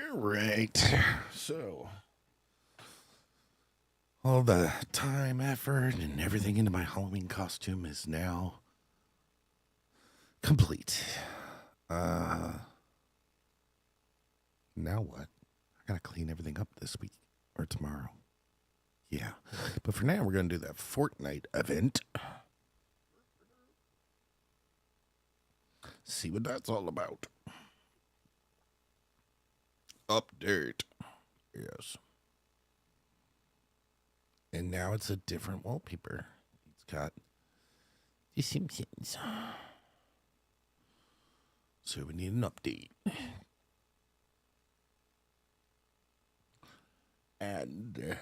Right. So, all the time, effort, and everything into my Halloween costume is now complete. Uh, Now what? I gotta clean everything up this week or tomorrow. Yeah. But for now, we're gonna do that Fortnite event. See what that's all about. Update. Yes. And now it's a different wallpaper. It's got The Simpsons. So we need an update. And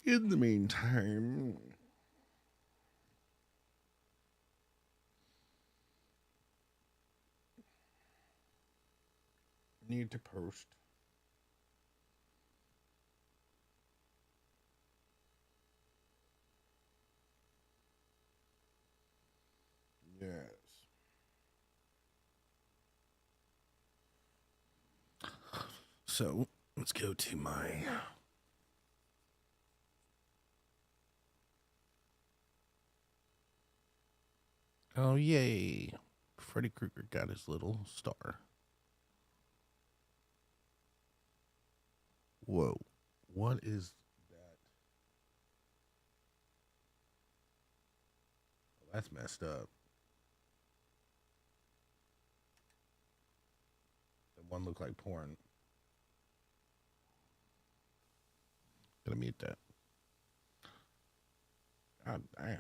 in the meantime, need to post. Yes. So let's go to my. Oh, yay. Freddy Krueger got his little star. Whoa. What is that? Oh, that's messed up. That one looked like porn. Gonna mute that. God damn.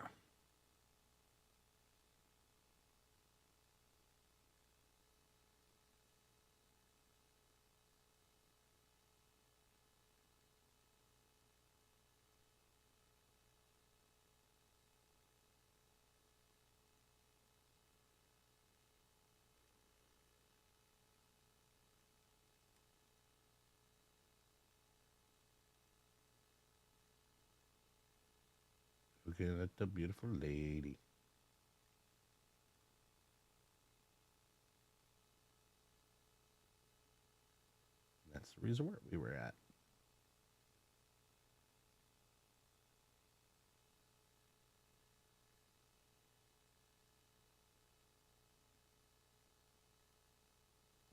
Looking at the beautiful lady. That's the resort we were at.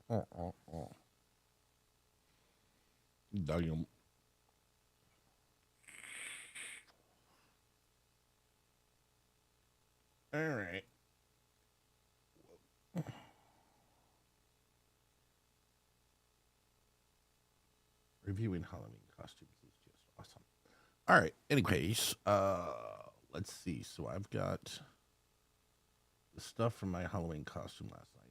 Oh. Damn. All right. Reviewing Halloween costumes is just awesome. All right. Anyways, let's see. So I've got the stuff from my Halloween costume last night.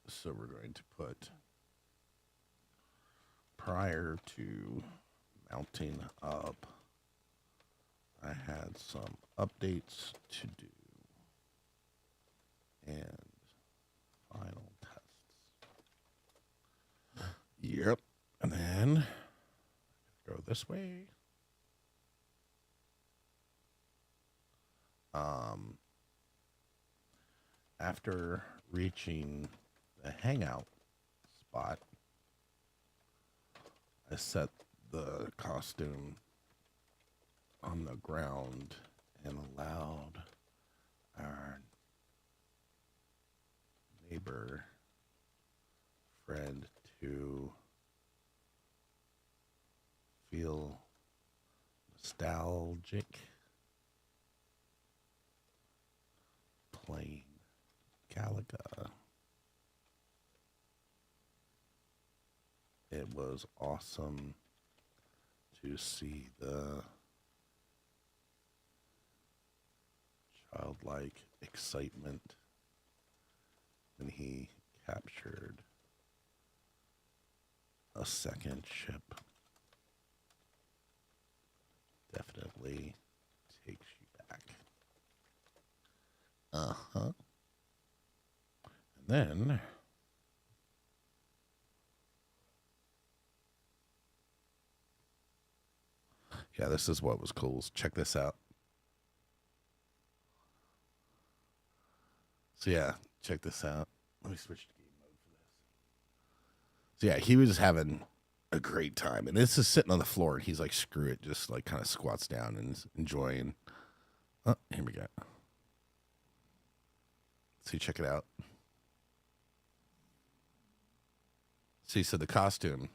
So we're going to put prior to mounting up. I had some updates to do and final tests. Yep. And then go this way. Um, After reaching the hangout spot, I set the costume on the ground and allowed our neighbor friend to feel nostalgic playing Galaga. It was awesome to see the childlike excitement when he captured a second ship. Definitely takes you back. Uh-huh. And then yeah, this is what was cool. Check this out. So yeah, check this out. Let me switch to game mode for this. So yeah, he was having a great time, and this is sitting on the floor, and he's like, "Screw it," just like kind of squats down and is enjoying. Oh, here we go. See, check it out. See, so the costume.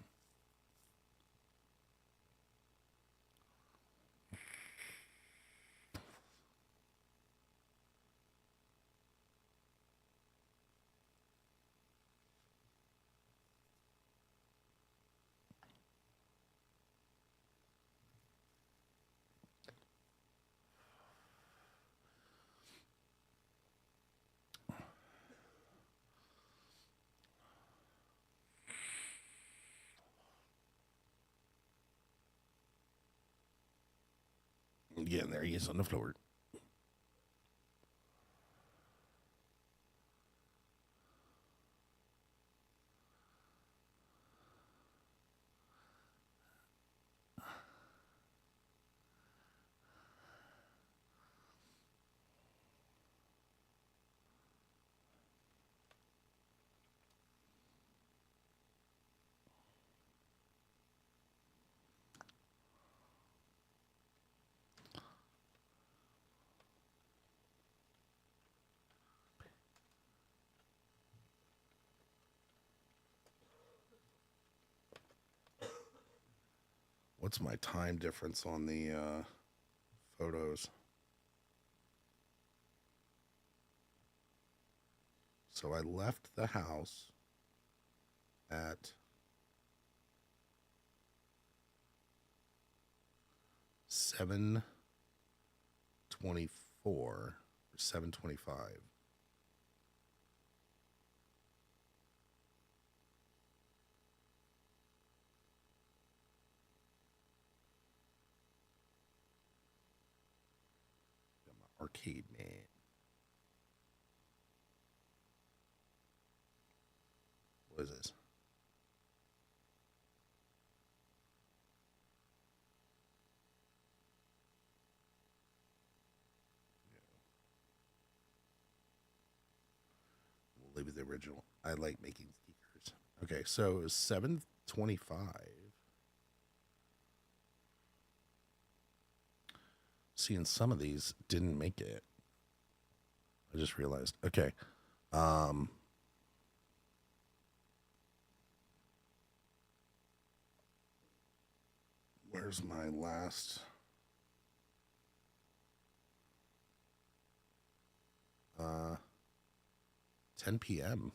Again, there he is on the floor. What's my time difference on the photos? So I left the house at 7:24 or 7:25. Got my arcade man. What is this? We'll leave it the original. I like making stickers. Okay, so it was 7:25. Seeing some of these didn't make it. I just realized. Okay. Where's my last 10 p.m.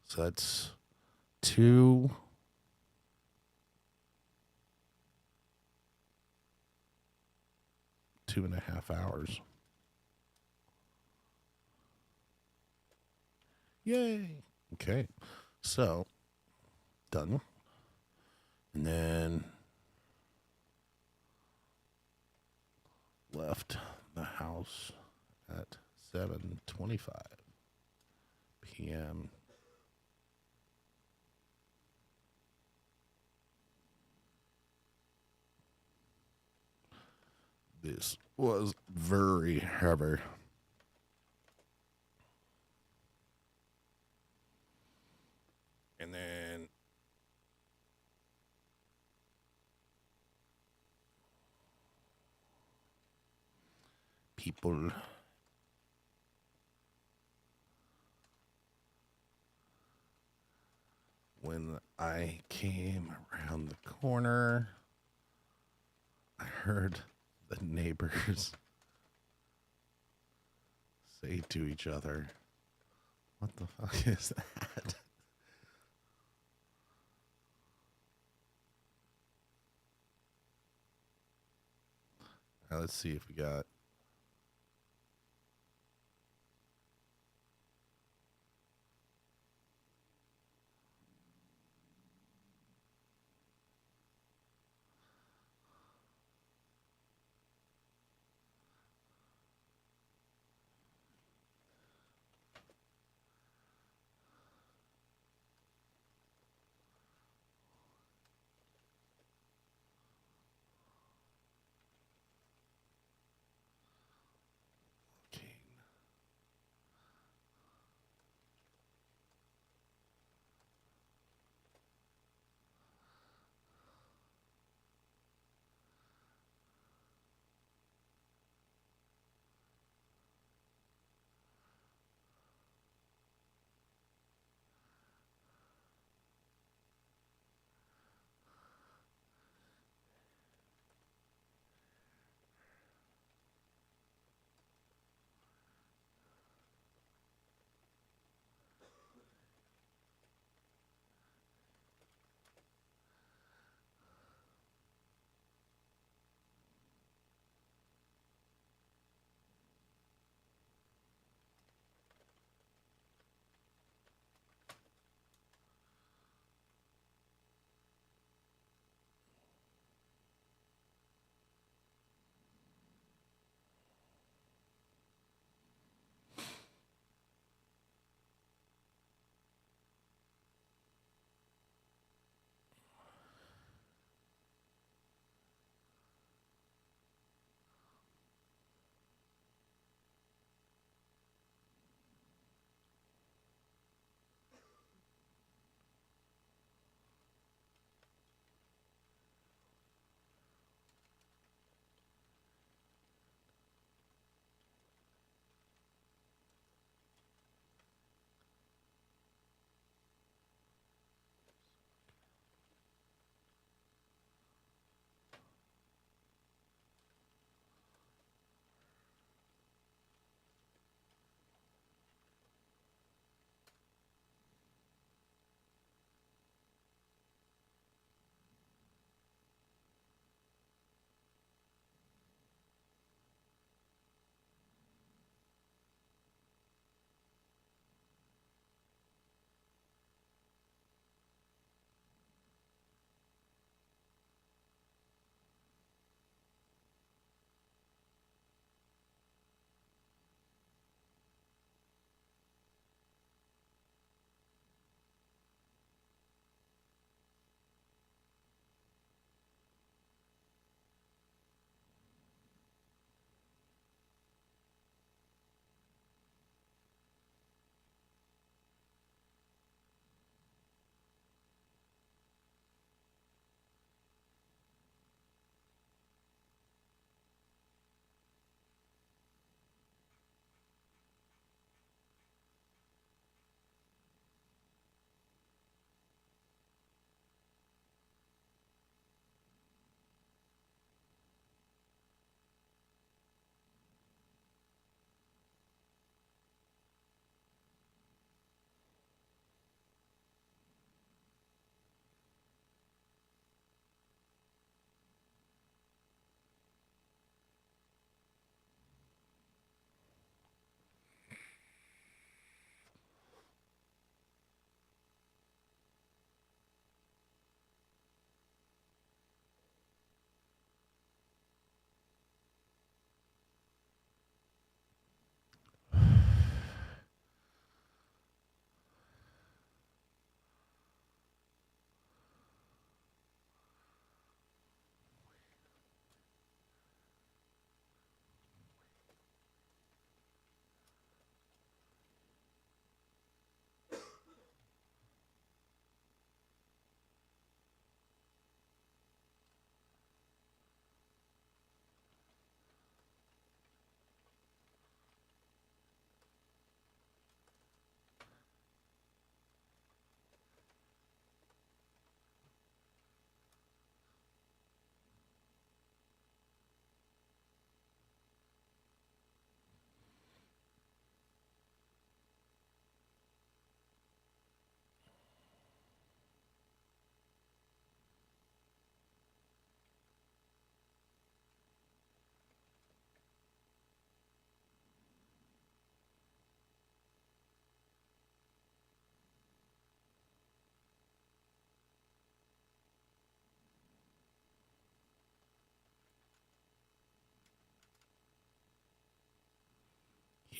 So that's 2.5 hours. Yay. Okay. So done. And then left the house at 7:25 p.m. This was very heavy. And then people when I came around the corner, I heard the neighbors say to each other, "What the fuck is that?" Now let's see if we got.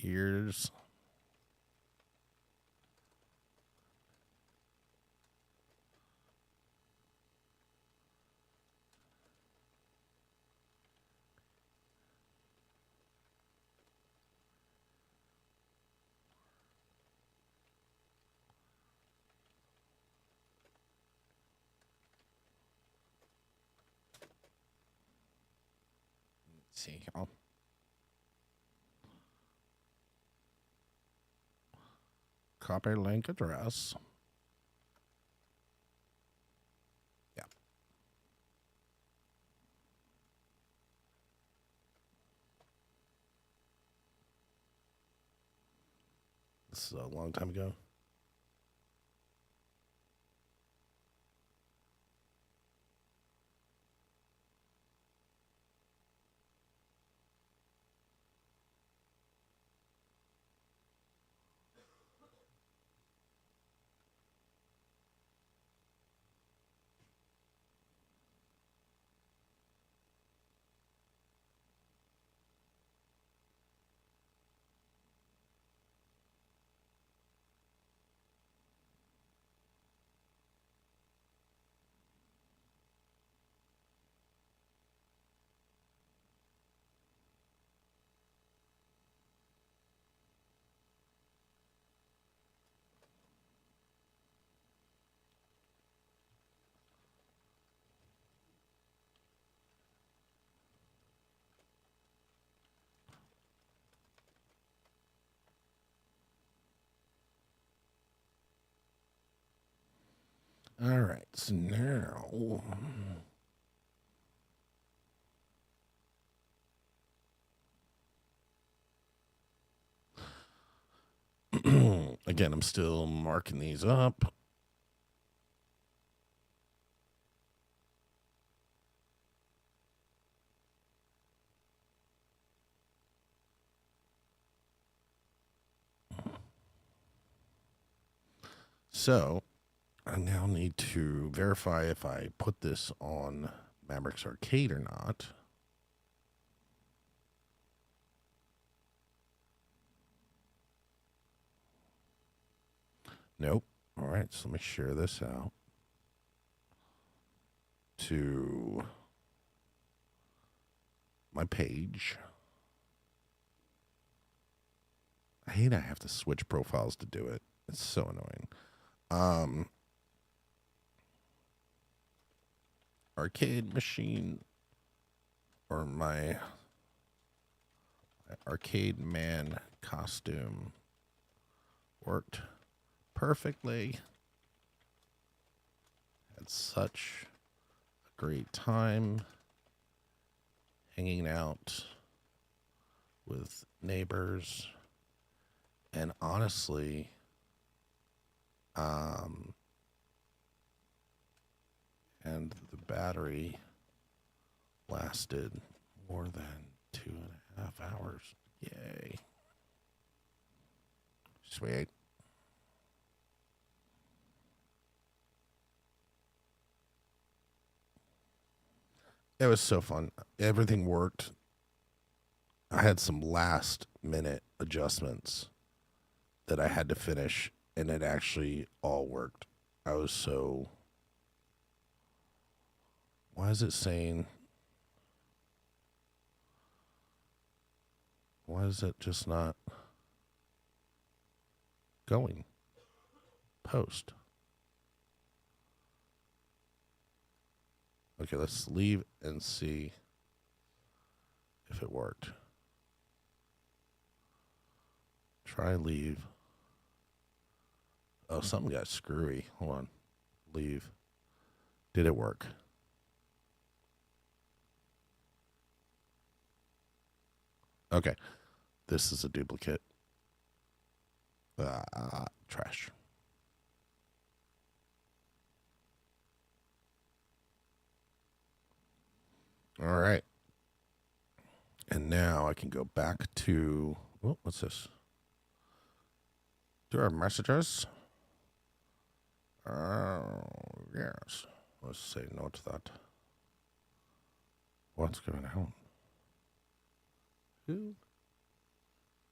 ears. Let's see. Copy link address. Yeah. This is a long time ago. All right. So now. Again, I'm still marking these up. So I now need to verify if I put this on Mavericks Arcade or not. Nope. All right, so let me share this out to my page. I hate I have to switch profiles to do it. It's so annoying. Arcade machine or my arcade man costume worked perfectly. Had such a great time hanging out with neighbors, and honestly, and the battery lasted more than 2.5 hours. Yay. Sweet. It was so fun. Everything worked. I had some last minute adjustments that I had to finish, and it actually all worked. I was so. Why is it saying. Why is it just not going? Post. Okay, let's leave and see if it worked. Try leave. Oh, something got screwy. Hold on. Leave. Did it work? Okay. This is a duplicate. Trash. All right. And now I can go back to. Oh, what's this? Do our messages? Yes. Let's say no to that. What's going on? Who?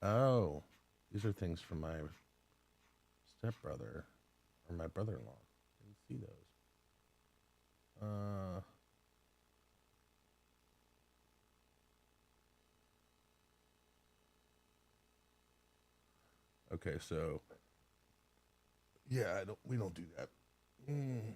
Oh, these are things from my stepbrother or my brother-in-law. Didn't see those. Uh, okay, so yeah, I don't. We don't do that. Mm.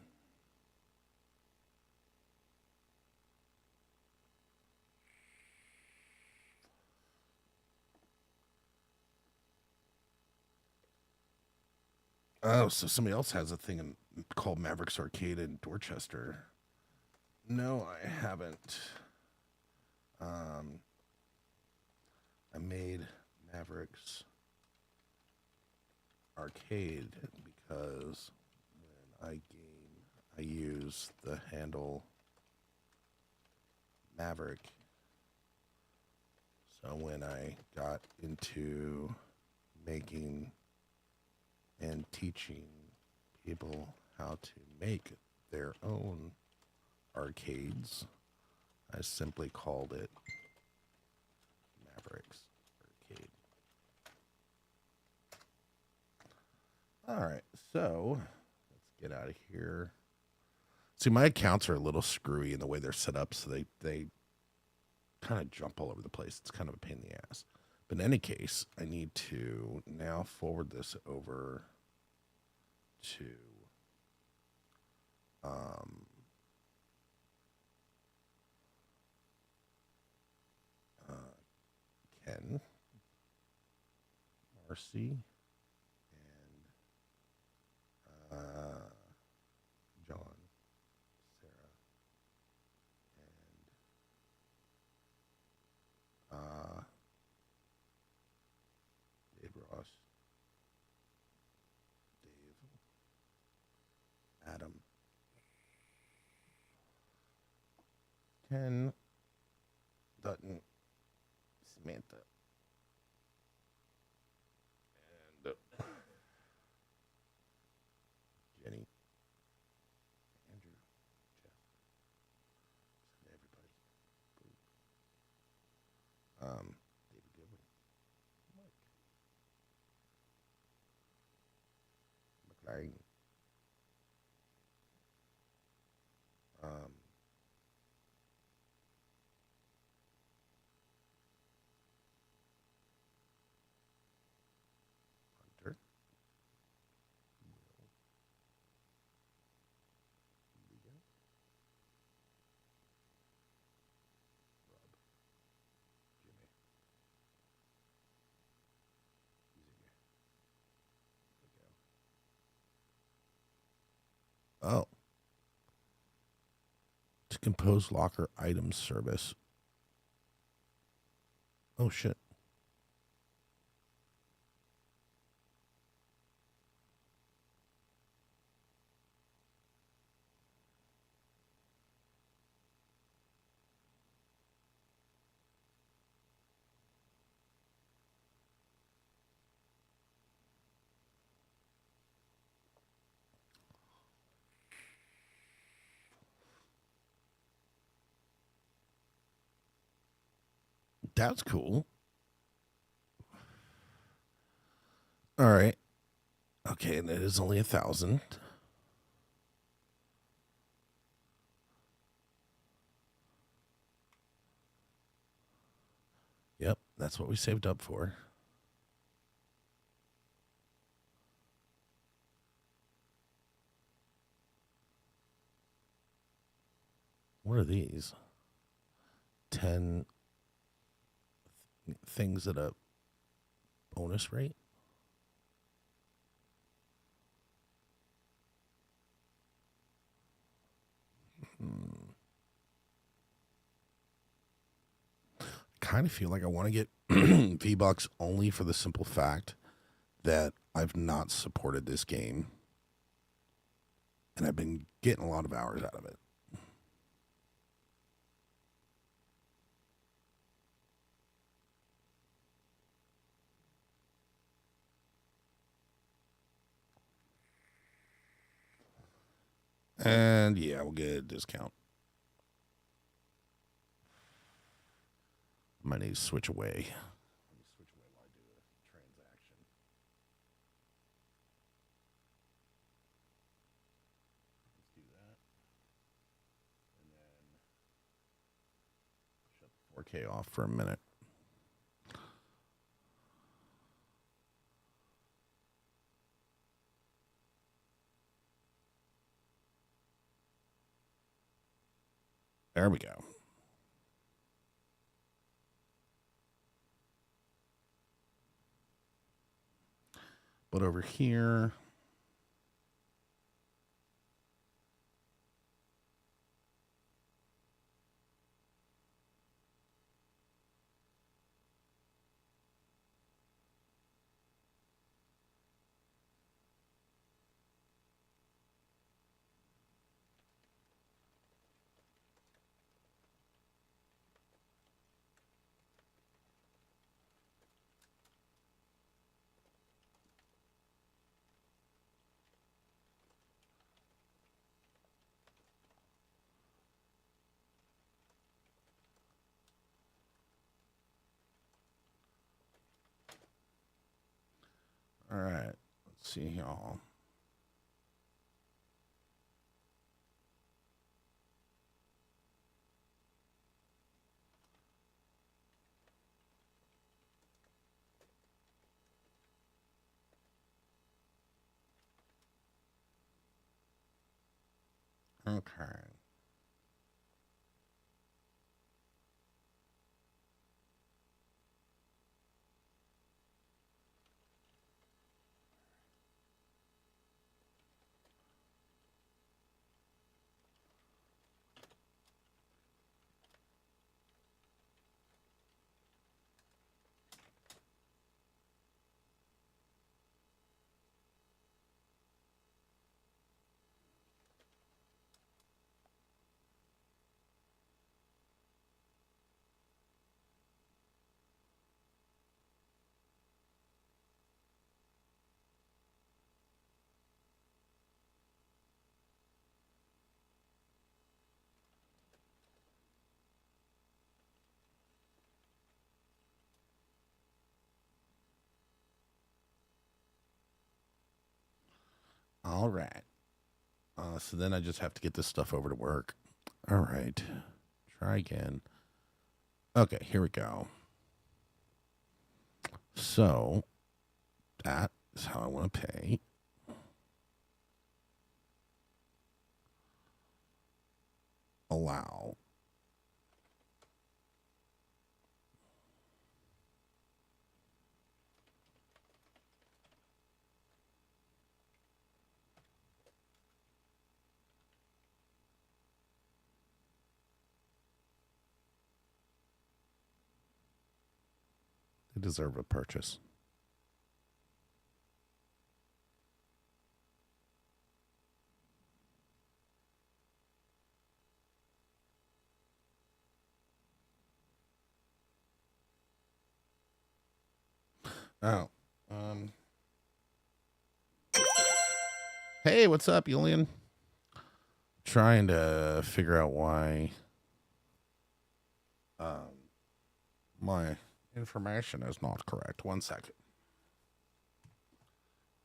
Oh, so somebody else has a thing called Mavericks Arcade in Dorchester. No, I haven't. Um, I made Mavericks Arcade because when I game, I use the handle Maverick. So when I got into making and teaching people how to make their own arcades, I simply called it Mavericks Arcade. All right, so let's get out of here. See, my accounts are a little screwy in the way they're set up, so they kind of jump all over the place. It's kind of a pain in the ass. But in any case, I need to now forward this over to um, uh, Ken, Marcy, and John, Sarah, and Dave Ross, Dave, Adam, Ken, Dutton, Samantha, and Jenny, Andrew, Jeff, send everybody. David Goodwin, Mike, McLean, um, Hunter, Will, Leah, Rob, Jimmy, Xavier. Oh, to compose locker items service. Oh shit. That's cool. All right. Okay, and it is only 1,000. Yep, that's what we saved up for. What are these? 10 things at a bonus rate? Hmm. Kind of feel like I want to get V-Bucks only for the simple fact that I've not supported this game and I've been getting a lot of hours out of it. And yeah, we'll get a discount. Might need to switch away. Let me switch away while I do this. 4K off for a minute. There we go. But over here, all right, let's see y'all. Okay. All right. So then I just have to get this stuff over to work. All right. Try again. Okay, here we go. So that is how I want to pay. Allow. They deserve a purchase. Oh. Hey, what's up, Julian? Trying to figure out why my information is not correct. 1 second.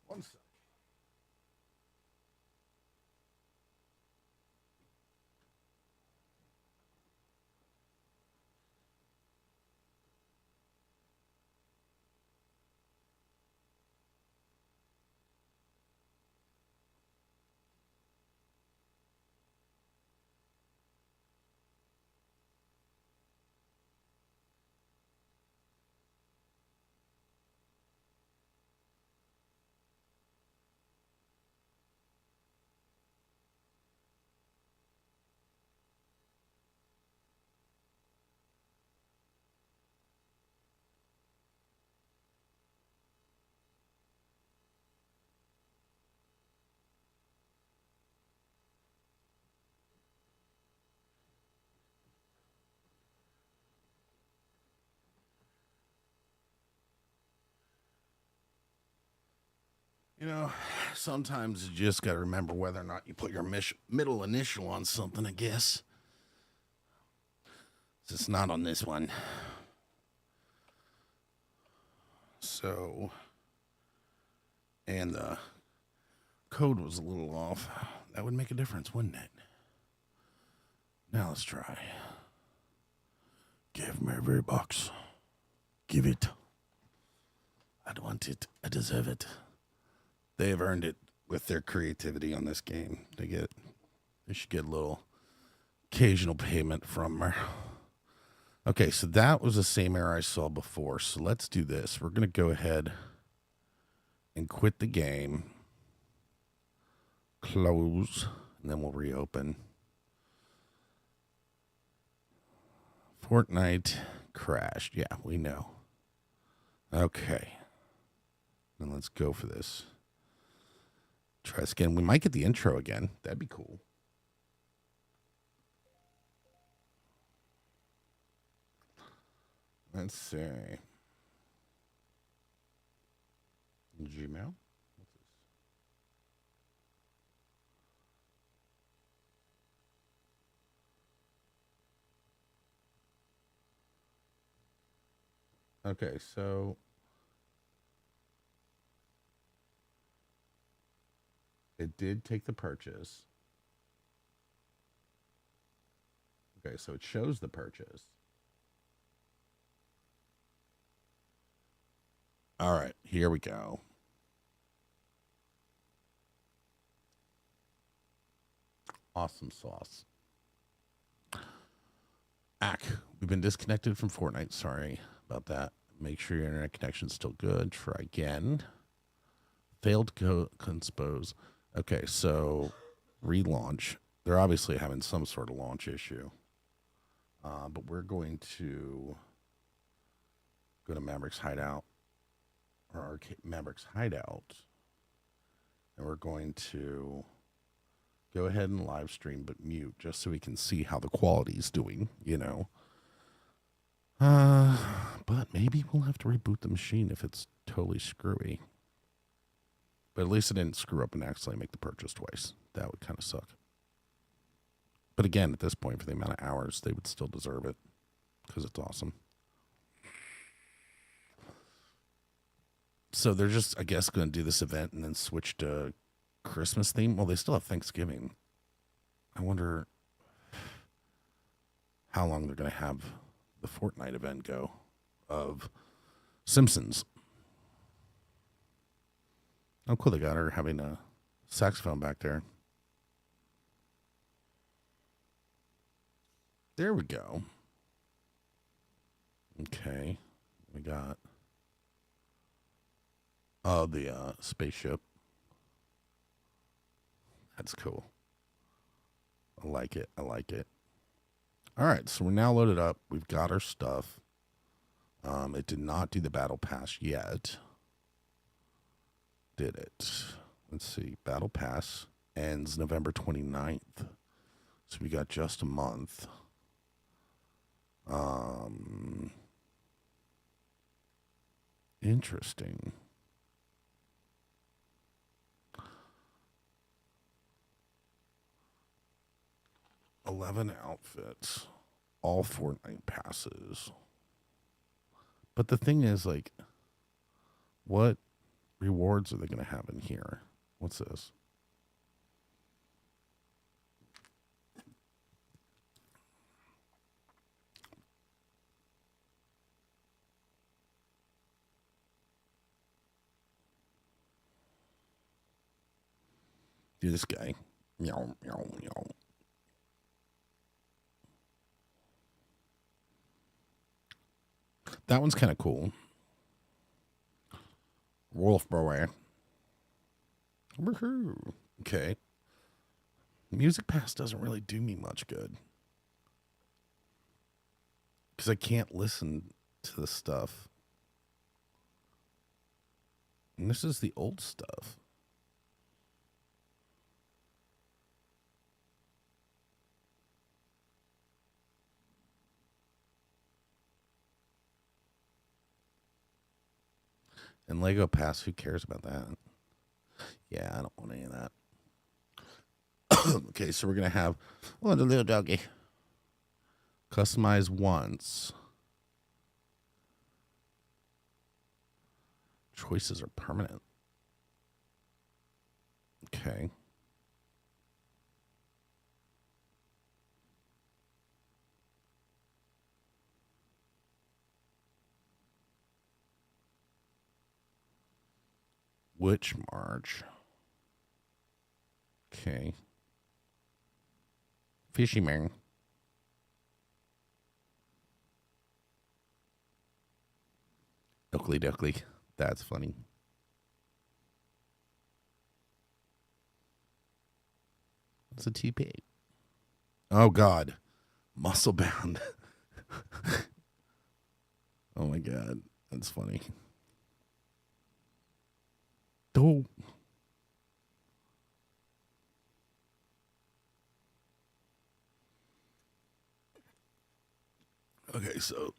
1 second. You know, sometimes you just got to remember whether or not you put your middle initial on something, I guess. It's not on this one. So, and the code was a little off. That would make a difference, wouldn't it? Now let's try. Give me every box. Give it. I want it. I deserve it. They have earned it with their creativity on this game. They should get a little occasional payment from her. Okay, so that was the same error I saw before. So let's do this. We're going to go ahead and quit the game. Close. And then we'll reopen. Fortnite crashed. Yeah, we know. Okay. Then let's go for this. Try this again. We might get the intro again. That'd be cool. Let's see. Gmail. What's this? Okay, so it did take the purchase. Okay, so it shows the purchase. All right, here we go. Awesome sauce. We've been disconnected from Fortnite. Sorry about that. Make sure your internet connection's still good. Try again. Failed compose. Okay, so relaunch. They're obviously having some sort of launch issue. But we're going to go to Maverick's Hideout. Or Maverick's Hideout. And we're going to go ahead and live stream, but mute, just so we can see how the quality's doing, you know. But maybe we'll have to reboot the machine if it's totally screwy. But at least it didn't screw up and accidentally make the purchase twice. That would kind of suck. But again, at this point, for the amount of hours, they would still deserve it because it's awesome. So they're just, I guess, going to do this event and then switch to Christmas theme. Well, they still have Thanksgiving. I wonder how long they're going to have the Fortnite event go of Simpsons. Oh, cool. They got her having a saxophone back there. There we go. Okay. We got the spaceship. That's cool. I like it. I like it. All right, so we're now loaded up. We've got our stuff. It did not do the battle pass yet. Did it? Let's see. Battle pass ends November 29th. So we got just a month. Interesting. 11 outfits, all Fortnite passes. But the thing is, like, what rewards are they going to have in here? What's this? Do this guy. Meow, meow, meow. That one's kind of cool. Wolf Boy. Okay. Music Pass doesn't really do me much good. Because I can't listen to the stuff. And this is the old stuff. And Lego Pass, who cares about that? Yeah, I don't want any of that. Okay, so we're going to have, oh, the little doggy. Customize once. Choices are permanent. Okay. Which March? Okay. Fishy man. Oakley Duckley. That's funny. What's a TP? Oh, God. Muscle bound. Oh, my God. That's funny. Oh. Okay, so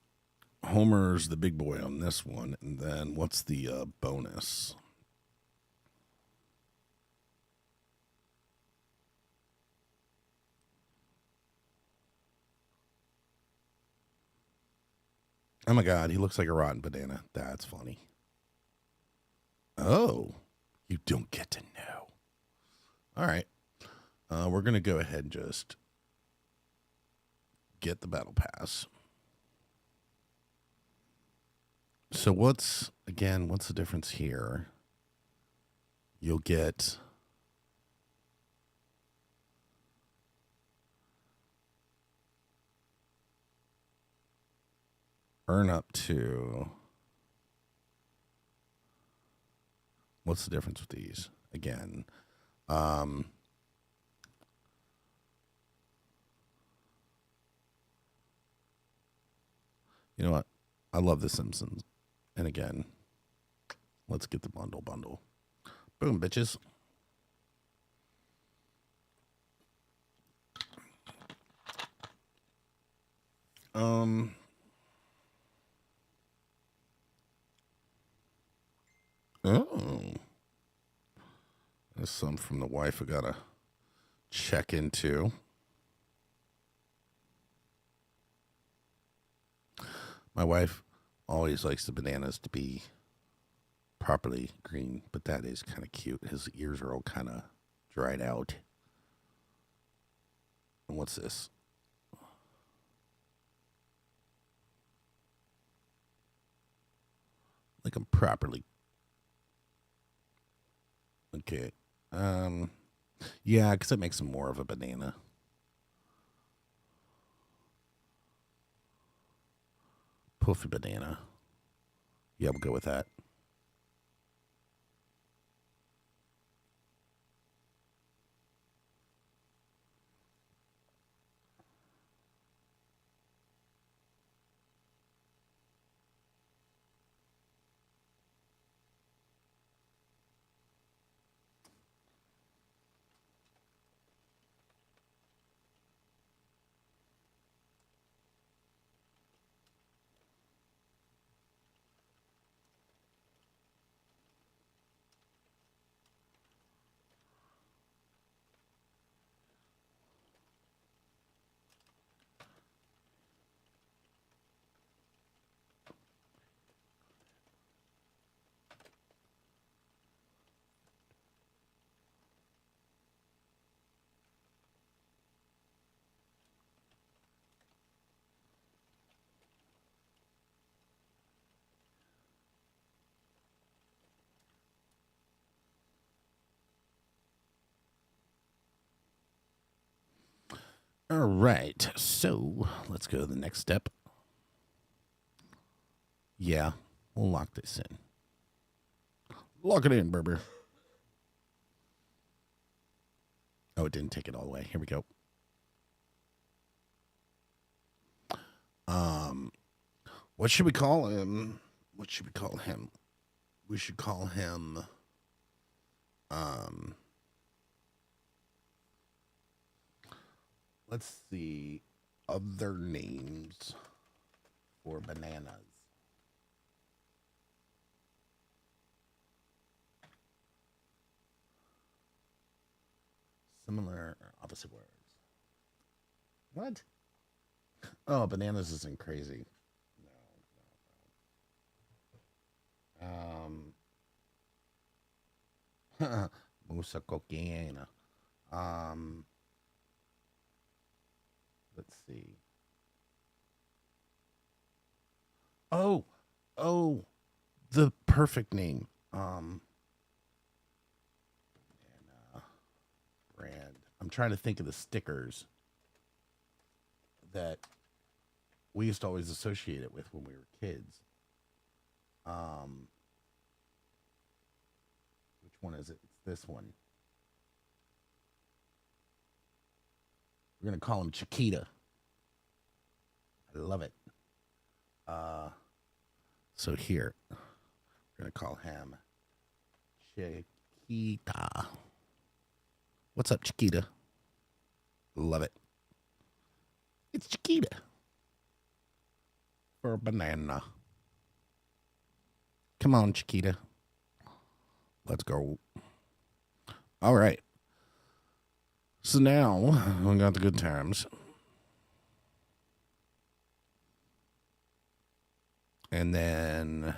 Homer's the big boy on this one. And then what's the bonus? Oh, my God. He looks like a rotten banana. That's funny. Oh. You don't get to know. All right. We're going to go ahead and just get the battle pass. So what's the difference here? You'll get earn up to. What's the difference with these? Again, you know what? I love The Simpsons. And again, let's get the bundle. Boom, bitches. Oh. There's some from the wife I gotta check into. My wife always likes the bananas to be properly green, but that is kind of cute. His ears are all kind of dried out. And what's this? Like I'm properly. Okay. Yeah, because it makes him more of a banana. Puffy banana. Yeah, we'll go with that. All right. So let's go to the next step. Yeah, we'll lock this in. Lock it in, Berber. Oh, it didn't take it all the way. Here we go. What should we call him? We should call him. Let's see other names for bananas. Similar or opposite words. What? Oh, bananas isn't crazy. Musa cocaine. Um, let's see. Oh, oh, the perfect name. trying to think of the stickers that we used to always associate it with when we were kids. Which one is it? It's this one. We're gonna call him Chiquita. I love it. So here, we're gonna call him Chiquita. What's up, Chiquita? Love it. It's Chiquita for a banana. Come on, Chiquita. Let's go. All right. So now we got the good times. And then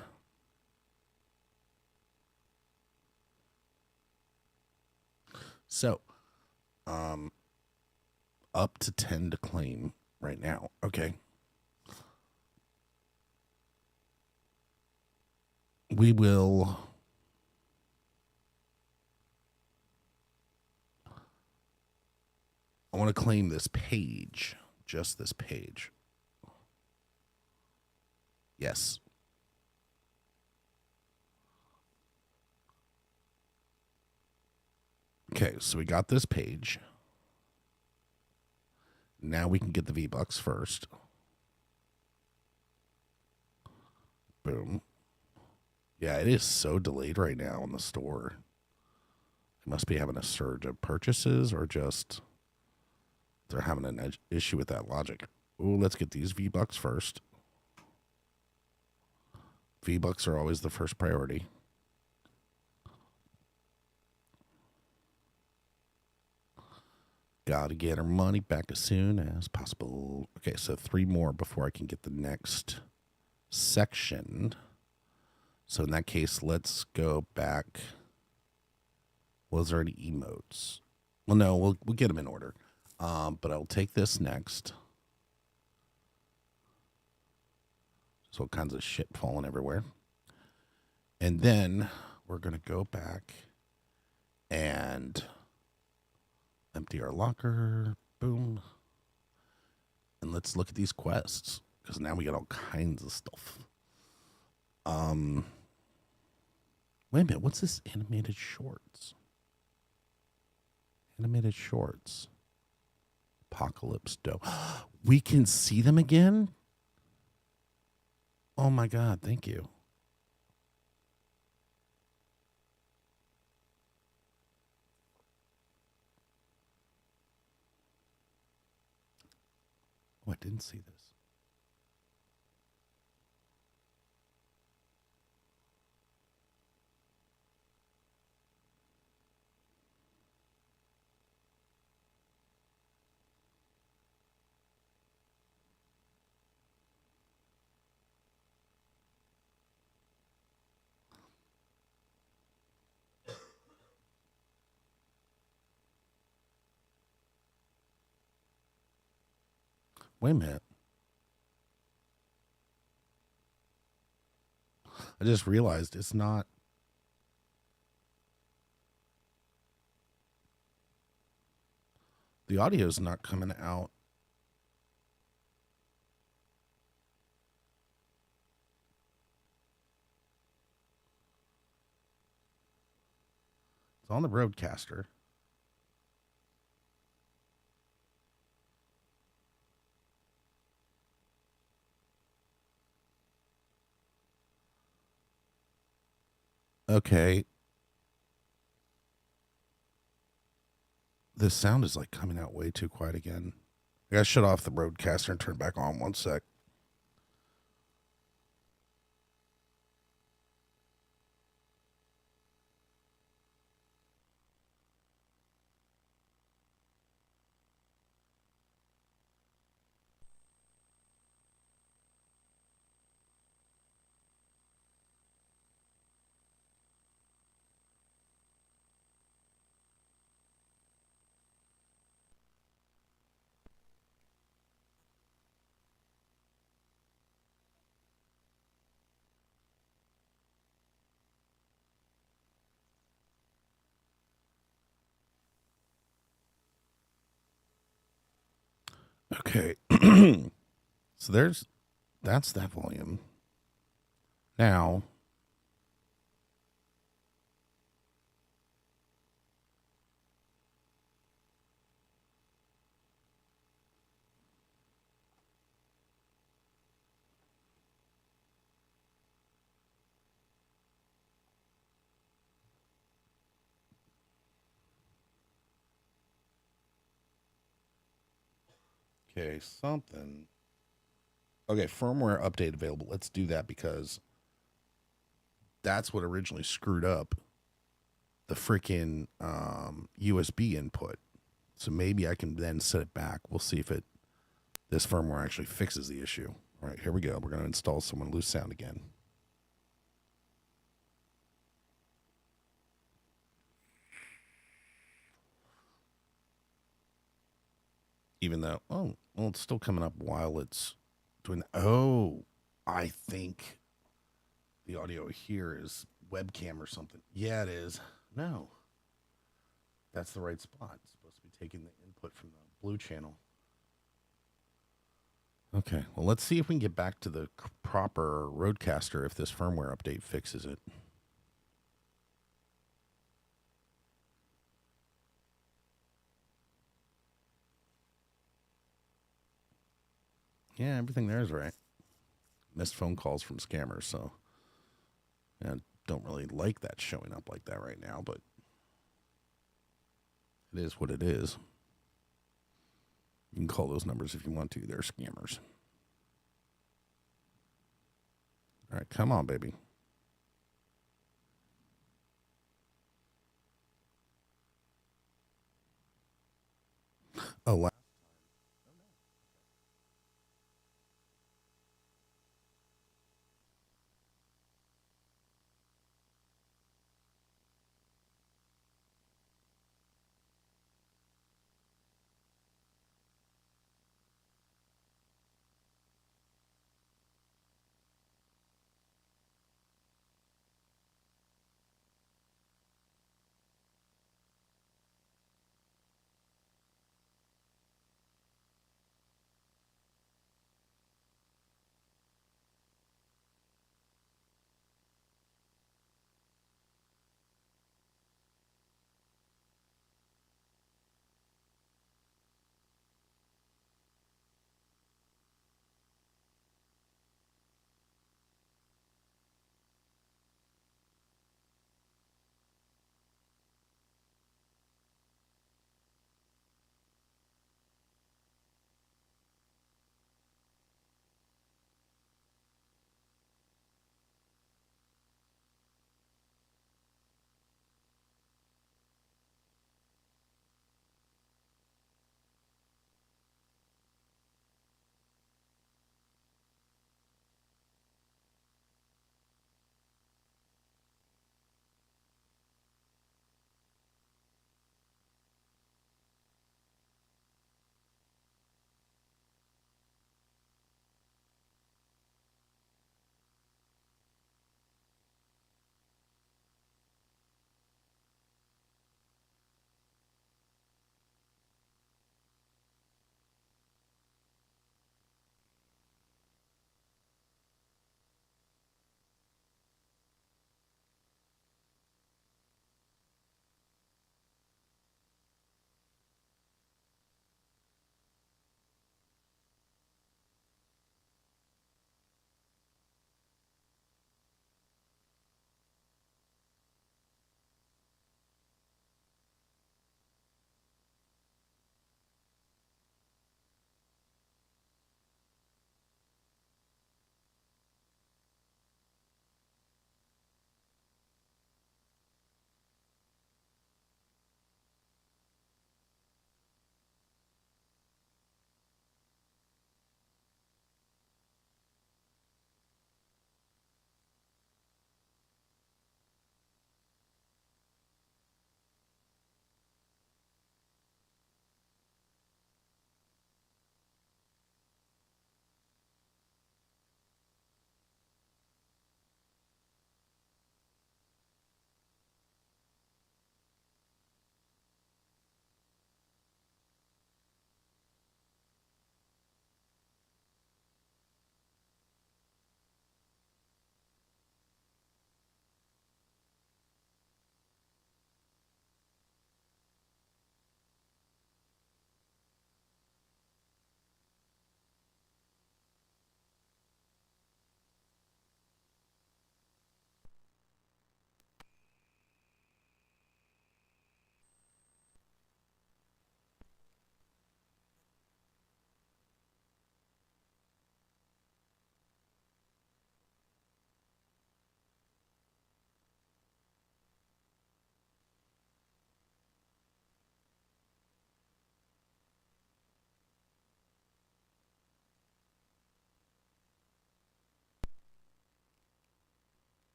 so up to 10 to claim right now. Okay. We will I want to claim this page, just this page. Yes. Okay, so we got this page. Now we can get the V-Bucks first. Boom. Yeah, it is so delayed right now in the store. It must be having a surge of purchases or just they're having an issue with that logic. Ooh, let's get these V-Bucks first. V-Bucks are always the first priority. Gotta get our money back as soon as possible. Okay, so 3 more before I can get the next section. So in that case, let's go back. Was there any emotes? Well, no, we'll get them in order. But I'll take this next. So all kinds of shit falling everywhere. And then we're going to go back and empty our locker. Boom. And let's look at these quests, because now we got all kinds of stuff. Wait a minute. What's this animated shorts? Animated shorts. Apocalypse Doe. We can see them again? Oh my God. Thank you. Oh, I didn't see this. Wait a minute. I just realized it's not. The audio's not coming out. It's on the broadcaster. Okay. This sound is like coming out way too quiet again. I gotta shut off the broadcaster and turn it back on 1 sec. Okay. So that's that volume. Now, okay, something. Okay, firmware update available. Let's do that because that's what originally screwed up the freaking USB input. So maybe I can then set it back. We'll see if this firmware actually fixes the issue. All right, here we go. We're going to install someone loose sound again. Even though, oh, well, it's still coming up while it's doing. Oh, I think the audio here is webcam or something. Yeah, it is. No, that's the right spot. It's supposed to be taking the input from the blue channel. Okay, well, let's see if we can get back to the proper Roadcaster if this firmware update fixes it. Yeah, everything there is right. Missed phone calls from scammers, so I don't really like that showing up like that right now, but it is what it is. You can call those numbers if you want to. They're scammers. All right, come on, baby. Oh,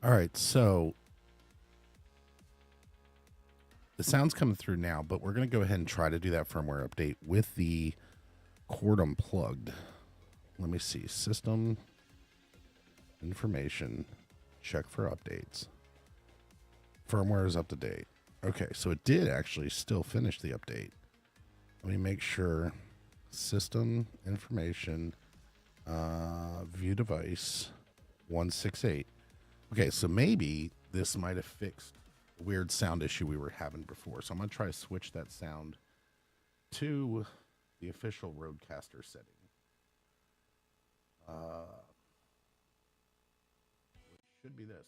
All right, so the sound's coming through now, but we're going to go ahead and try to do that firmware update with the cord unplugged. Let me see. System information. Check for updates. Firmware is up to date. Okay, so it did actually still finish the update. Let me make sure. System information. View device 168. Okay, so maybe this might have fixed a weird sound issue we were having before. So I'm going to try to switch that sound to the official Rodecaster setting. Which should be this.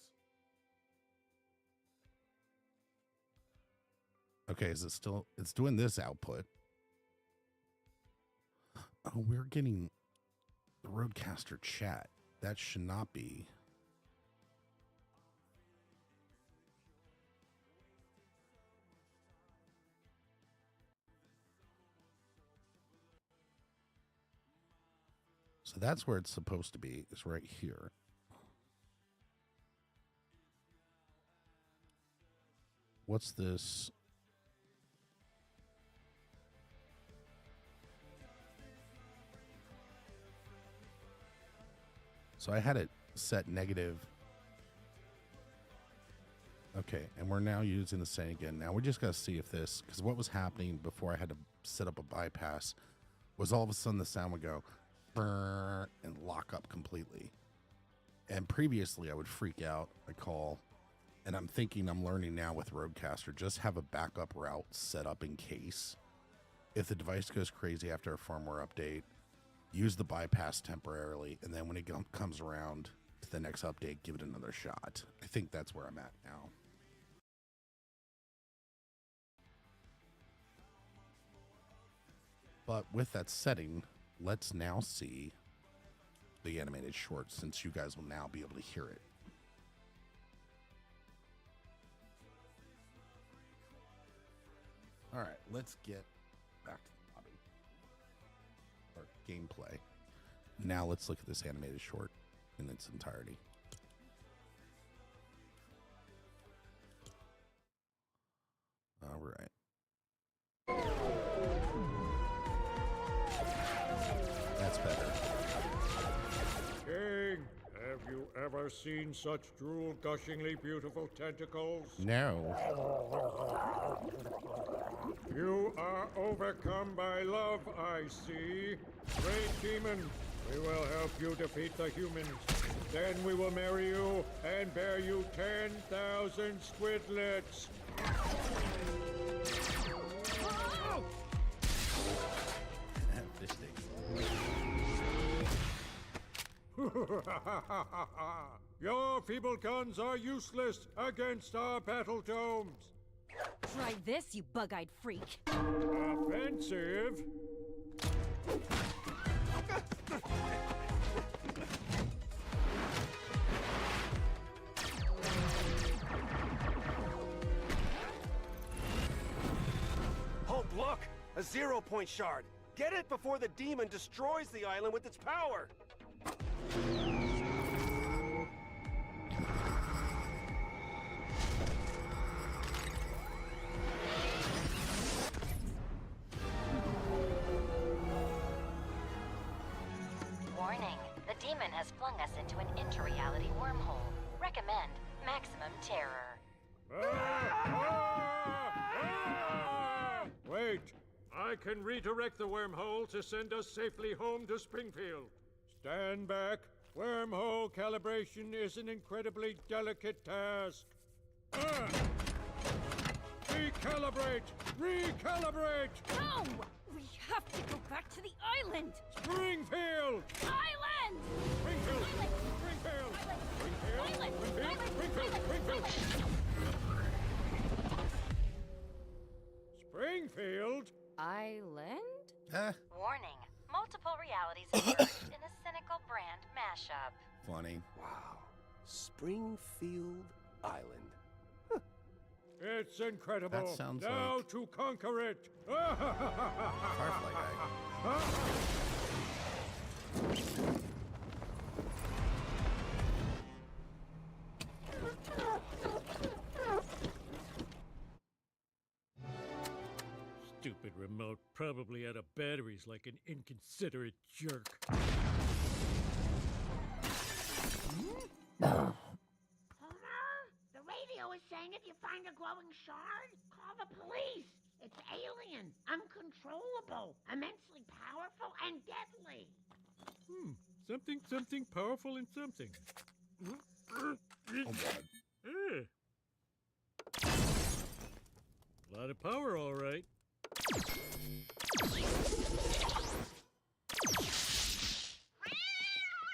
Okay, is it still, it's doing this output. Oh, we're getting the Rodecaster chat. That should not be. So that's where it's supposed to be, is right here. What's this? So I had it set negative. Okay, and we're now using the same again. Now we just got to see if this, because what was happening before I had to set up a bypass was all of a sudden the sound would go brrr, and lock up completely. And previously I would freak out, I call, and I'm thinking I'm learning now with Rodecaster, just have a backup route set up in case. If the device goes crazy after a firmware update, use the bypass temporarily, and then when it comes around to the next update, give it another shot. I think that's where I'm at now. But with that setting, let's now see the animated short, since you guys will now be able to hear it. All right, let's get back to the lobby. Or gameplay. Now let's look at this animated short in its entirety. All right. That's better. King, have you ever seen such drool-gushingly beautiful tentacles? No. You are overcome by love, I see. Great demon, we will help you defeat the humans. Then we will marry you and bear you 10,000 squidlets. Fish stick. Your feeble guns are useless against our battle domes. Try this, you bug-eyed freak. Offensive? Oh, look! A 0-point shard! Get it before the demon destroys the island with its power! Warning, the demon has flung us into an inter-reality wormhole. Recommend maximum terror. Wait! I can redirect the wormhole to send us safely home to Springfield. Stand back. Wormhole calibration is an incredibly delicate task. Recalibrate! Recalibrate! No! We have to go back to the island! Springfield! Island! Springfield! Island! Springfield! Island! Springfield! Island! Springfield! Island! Springfield! Island? Ah, Warning, multiple realities emerged in a cynical brand mashup. funny. Wow. Springfield Island. It's incredible. That sounds now like- to conquer it. Firefly guy. Stupid remote, probably out of batteries like an inconsiderate jerk. Homer? The radio is saying if you find a glowing shard, call the police. It's alien, uncontrollable, immensely powerful, and deadly. Something powerful and something. Oh, God. Eh. Lot of power, all right.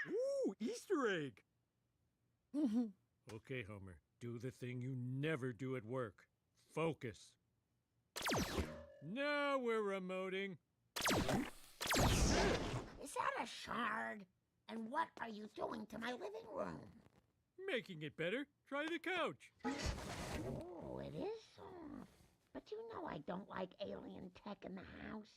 Ooh, Easter egg. Okay, Homer, do the thing you never do at work. Focus. Now we're remoting. Is that a shard? And what are you doing to my living room? Making it better. Try the couch. Oh, it is soft. But you know I don't like alien tech in the house.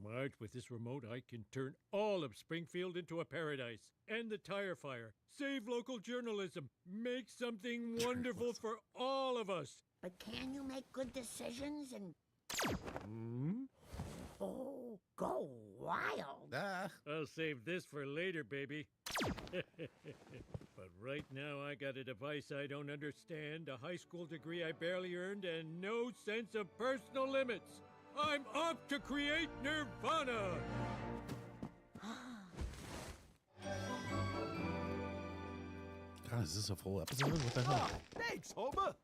Marge, with this remote, I can turn all of Springfield into a paradise. End the tire fire. Save local journalism. Make something wonderful for all of us. But can you make good decisions and, oh, go wild? Ah. I'll save this for later, baby. But right now, I got a device I don't understand, a high school degree I barely earned, and no sense of personal limits. I'm off to create Nirvana! God, is this a full episode? What the hell? Thanks, Homer.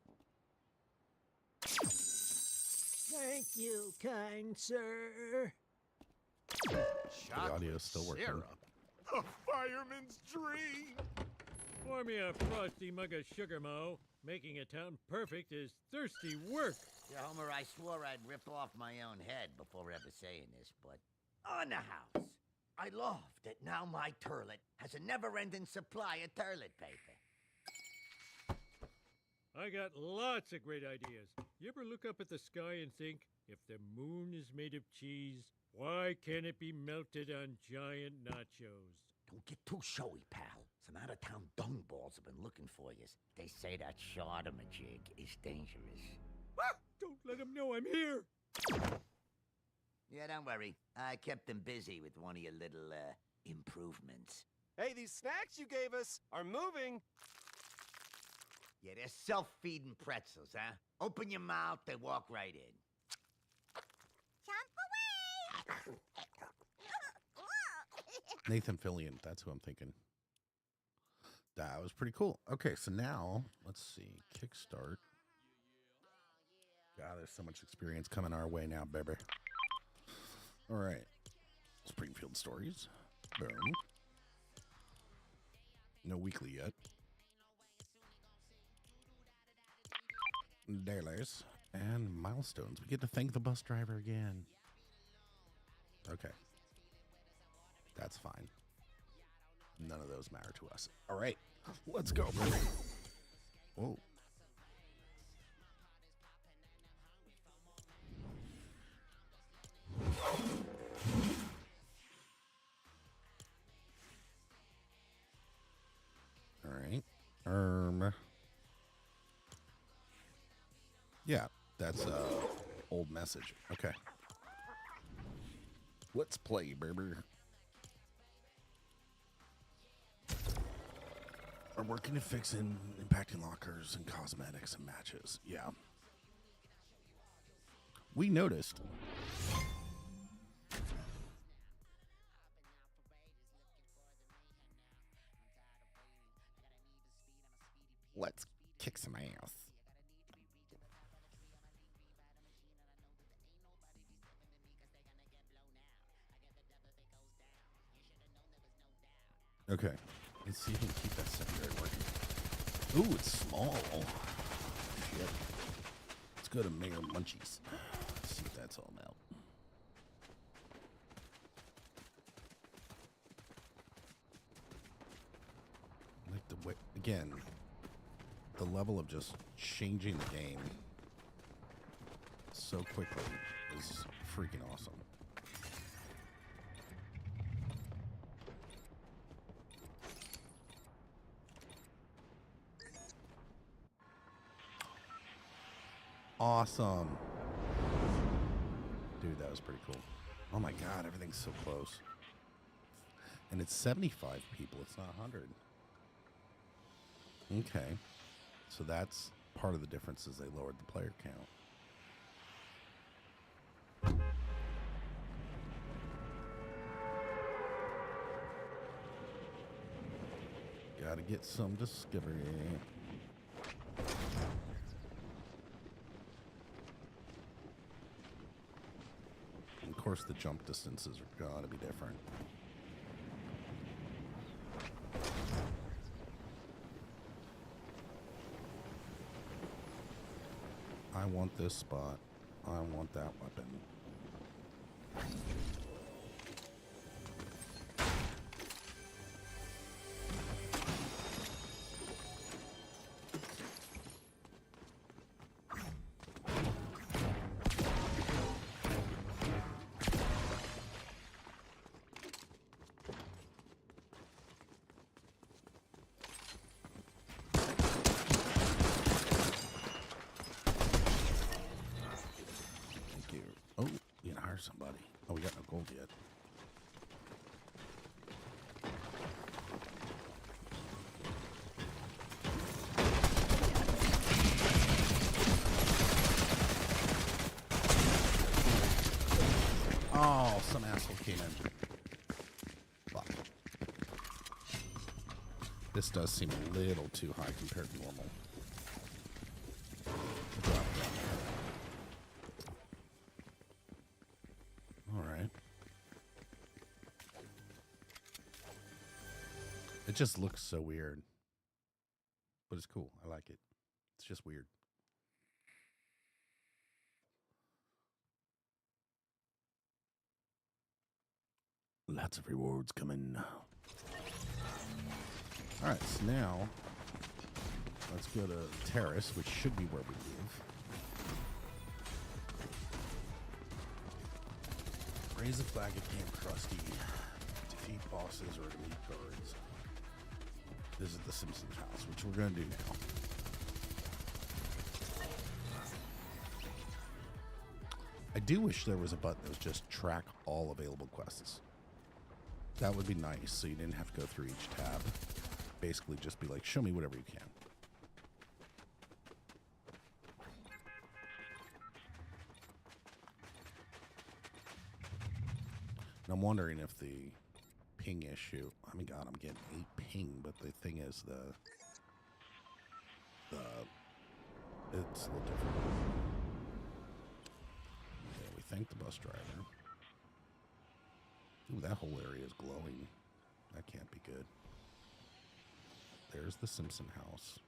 Thank you, kind sir. The audio's still working. A fireman's dream. Pour me a frosty mug of sugar, Mo. Making a town perfect is thirsty work. Yeah, Homer, I swore I'd rip off my own head before ever saying this, but on the house, I love that now my toilet has a never-ending supply of toilet paper. I got lots of great ideas. You ever look up at the sky and think, if the moon is made of cheese, why can't it be melted on giant nachos? Don't get too showy, pal. Some out-of-town dungballs have been looking for you. They say that shardamajig is dangerous. Don't let them know I'm here. Yeah, don't worry. I kept them busy with one of your little, improvements. Hey, these snacks you gave us are moving. Yeah, they're self-feeding pretzels, huh? Open your mouth, they walk right in. Nathan Fillion, that's who I'm thinking. That was pretty cool. Okay, so now, let's see. Kickstart. God, there's so much experience coming our way now, baby. All right. Springfield Stories. Boom. No weekly yet. Dailies. And milestones. We get to thank the bus driver again. Okay. That's fine. None of those matter to us. All right. Let's go, baby. Whoa. All right. Yeah, that's old message. Okay. Let's play, baby. Are working to fix and impacting lockers and cosmetics and matches. Yeah. We noticed. Let's kick some ass. Okay. Let's see if we can keep that secondary working. Ooh, it's small. Shit. Let's go to Mayor Munchies. Let's see what that's all about. Like the way, again, the level of just changing the game so quickly is freaking awesome. Awesome. Dude, that was pretty cool. Oh my god, everything's so close. And it's 75 people, it's not 100. Okay. So that's part of the difference is they lowered the player count. Gotta get some discovery. Of course, the jump distances are gotta be different. I want this spot. I want that weapon. Oh, you can hire somebody. Oh, we got no gold yet. Oh, some asshole came in. Fuck. This does seem a little too high compared to normal. Drop down there. All right. It just looks so weird. But it's cool. I like it. It's just weird. Lots of rewards coming. All right, so now let's go to Terrace, which should be where we live. Raise the flag at Camp Krusty. Defeat bosses or elite guards. Visit the Simpsons house, which we're going to do now. I do wish there was a button that was just track all available quests. That would be nice, so you didn't have to go through each tab. Basically just be like, show me whatever you can. And I'm wondering if the ping issue, I mean, God, I'm getting 8 ping, but the thing is it's a little different. Okay, we thank the bus driver. Ooh, that whole area is glowing. That can't be good. There's the Simpson house.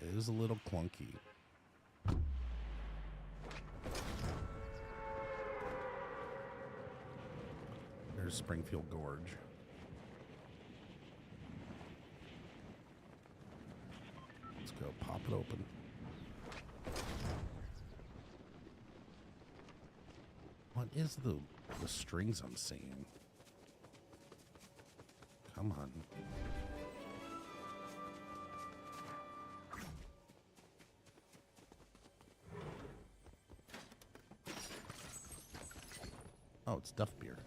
It is a little clunky. There's Springfield Gorge. Let's go pop it open. What is the strings I'm seeing? Come on. Oh, it's Duff Beer.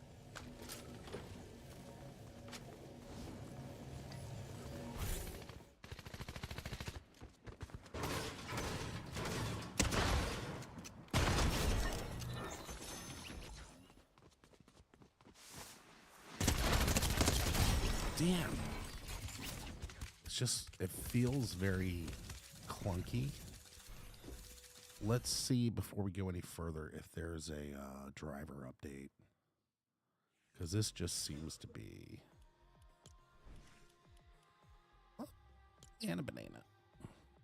Damn. It's just, it feels very clunky. Let's see before we go any further if there's a driver update. Because this just seems to be... Oh, and a banana.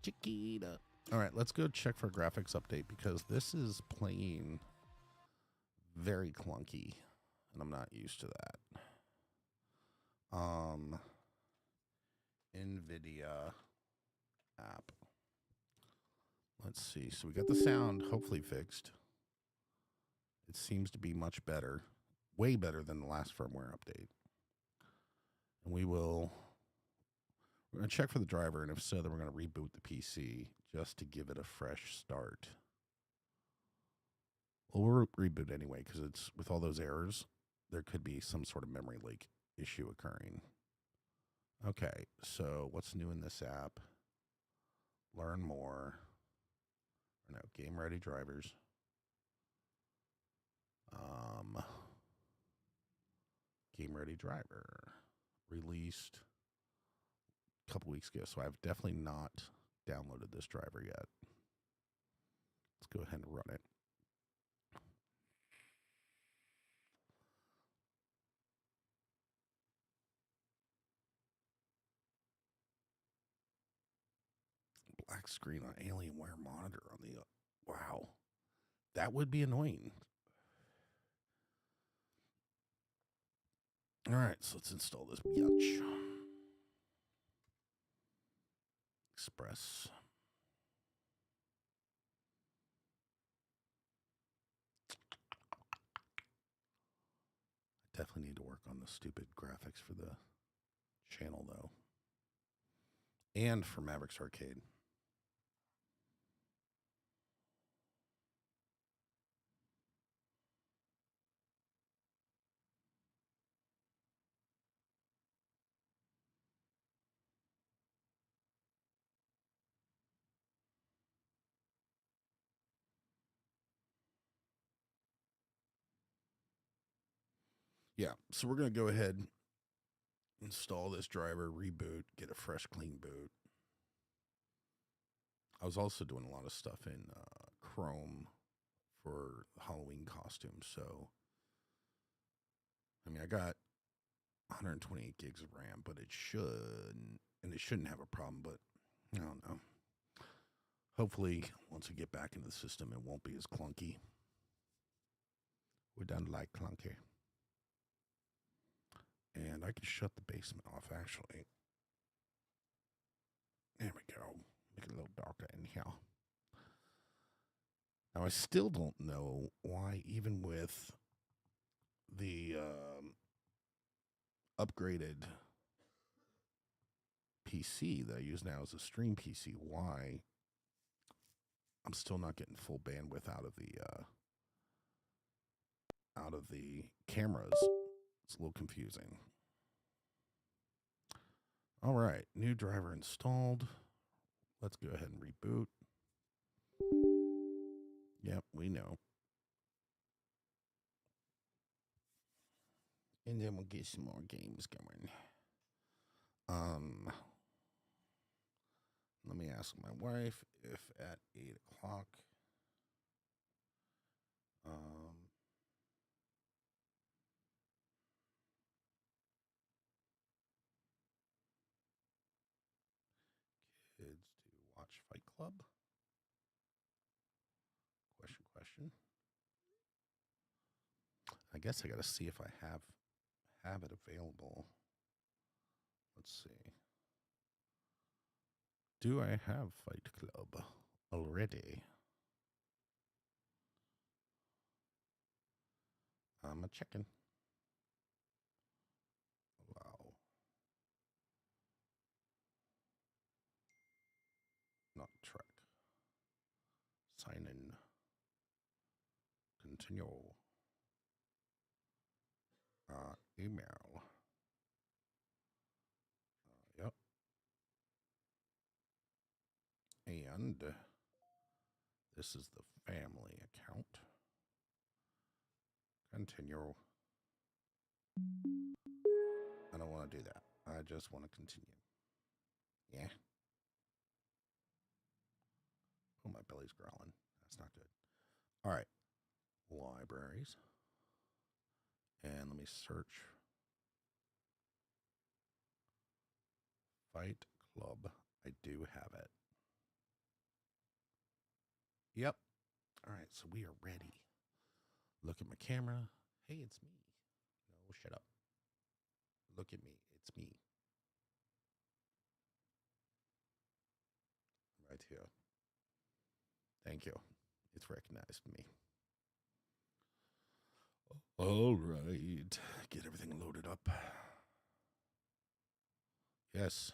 Chiquita. All right, let's go check for a graphics update because this is playing very clunky. And I'm not used to that. NVIDIA app. Let's see. So we got the sound hopefully fixed. It seems to be much better. Way better than the last firmware update. And we're going to check for the driver, and if so, then we're going to reboot the PC just to give it a fresh start. We'll reboot anyway because it's with all those errors, there could be some sort of memory leak issue occurring. Okay, so what's new in this app? Learn more. No, game ready drivers. Game ready driver released a couple weeks ago, so I've definitely not downloaded this driver yet. Let's go ahead and run it. Black screen on Alienware monitor on the wow. That would be annoying. All right, so let's install this biatch. Express. I definitely need to work on the stupid graphics for the channel though. And for Mavericks Arcade. Yeah, so we're going to go ahead, install this driver, reboot, get a fresh, clean boot. I was also doing a lot of stuff in Chrome for Halloween costumes. So, I mean, I got 128 gigs of RAM, but it shouldn't have a problem, but I don't know. Hopefully, once we get back into the system, it won't be as clunky. We don't like clunky. And I can shut the basement off, actually. There we go. Make it a little darker in here. Now, I still don't know why, even with the upgraded PC that I use now as a stream PC, why I'm still not getting full bandwidth out of the cameras. It's a little confusing. All right, new driver installed. Let's go ahead and reboot. Yep, we know. And then we'll get some more games going. Let me ask my wife if at 8 o'clock. Kids to watch Fight Club? Question. I guess I got to see if I have it available. Let's see. Do I have Fight Club already? I'm a chicken. Wow. Not track. Sign in. Continue. Email. Yep. And this is the family account. Continue. I don't want to do that. I just want to continue. Yeah. Oh, my belly's growling. That's not good. All right. Libraries. And let me search. Fight Club. I do have it. Yep. All right. So we are ready. Look at my camera. Hey, it's me. No, shut up. Look at me. It's me. Right here. Thank you. It's recognized me. All right. Get everything loaded up. Yes.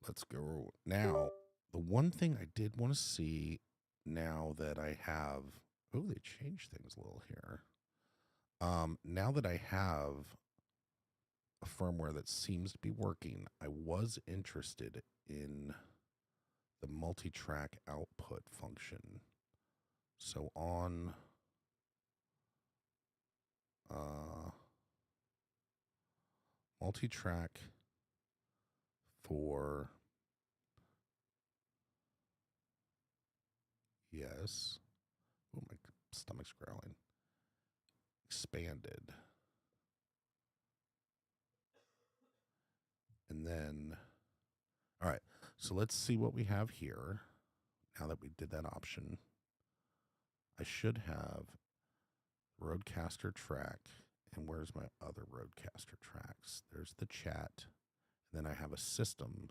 Let's go. Now, the one thing I did want to see now that I have... Oh, they changed things a little here. Now that I have a firmware that seems to be working, I was interested in the multi-track output function. So on multi-track for yes. Oh, my stomach's growling. Expanded. And then, all right, so let's see what we have here. Now that we did that option, I should have Roadcaster track. And where's my other Roadcaster tracks? There's the chat. And then I have a system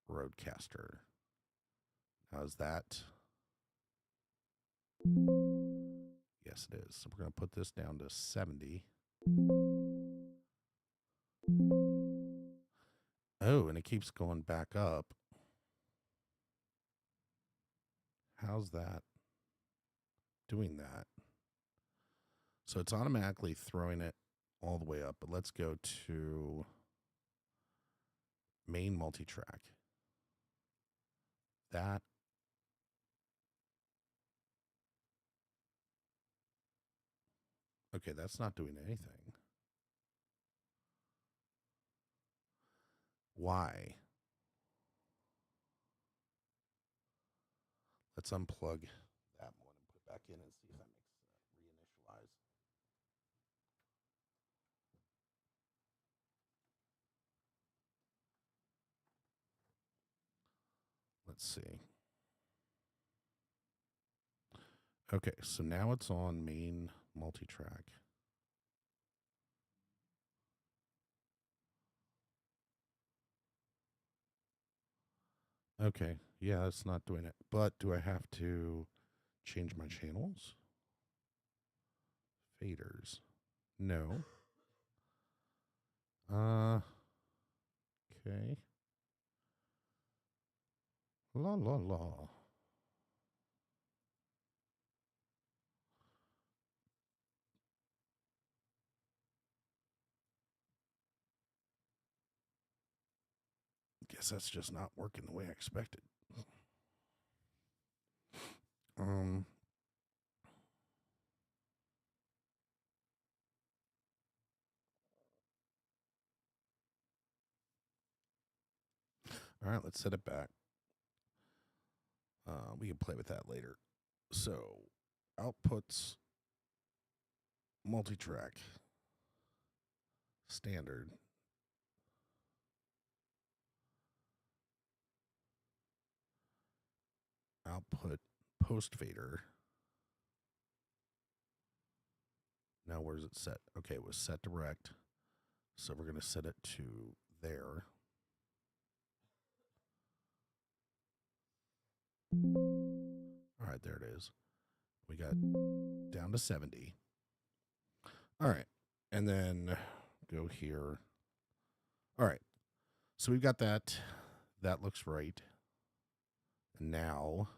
Roadcaster. Now is that? Yes, it is. So we're going to put this down to 70. Oh, and it keeps going back up. How's that doing that? So it's automatically throwing it all the way up, but let's go to main multi-track. That. Okay, that's not doing anything. Why? Let's unplug that one and put it back in and see if that makes reinitialize. Let's see. Okay, so now it's on main multi-track. Okay, yeah, it's not doing it. But do I have to change my channels? Faders. No. Okay. La la la. Guess that's just not working the way I expected. Um. All right, let's set it back. We can play with that later. So, outputs, multi-track, standard. Output, post fader. Now where's it set? Okay, it was set direct. So we're going to set it to there. All right, there it is. We got down to 70. All right. And then go here. All right. So we've got that. That looks right. And now,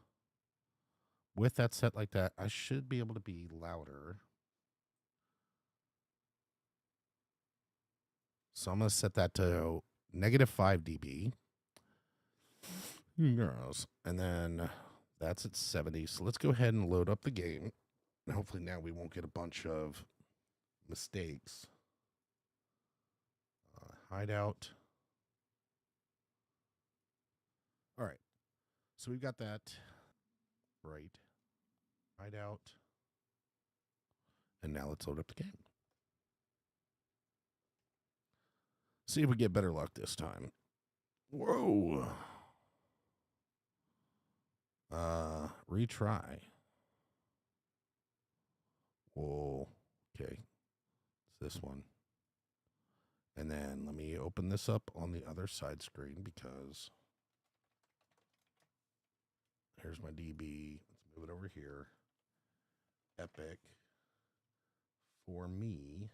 with that set like that, I should be able to be louder. So I'm going to set that to -5 dB. Girls. And then that's at 70. So let's go ahead and load up the game. Hopefully now we won't get a bunch of mistakes. Hideout. All right. So we've got that right. Hideout. And now let's load up the game. See if we get better luck this time. Whoa. Retry. Whoa. Okay. It's this one. And then let me open this up on the other side screen because here's my DB. Let's move it over here. Epic for me.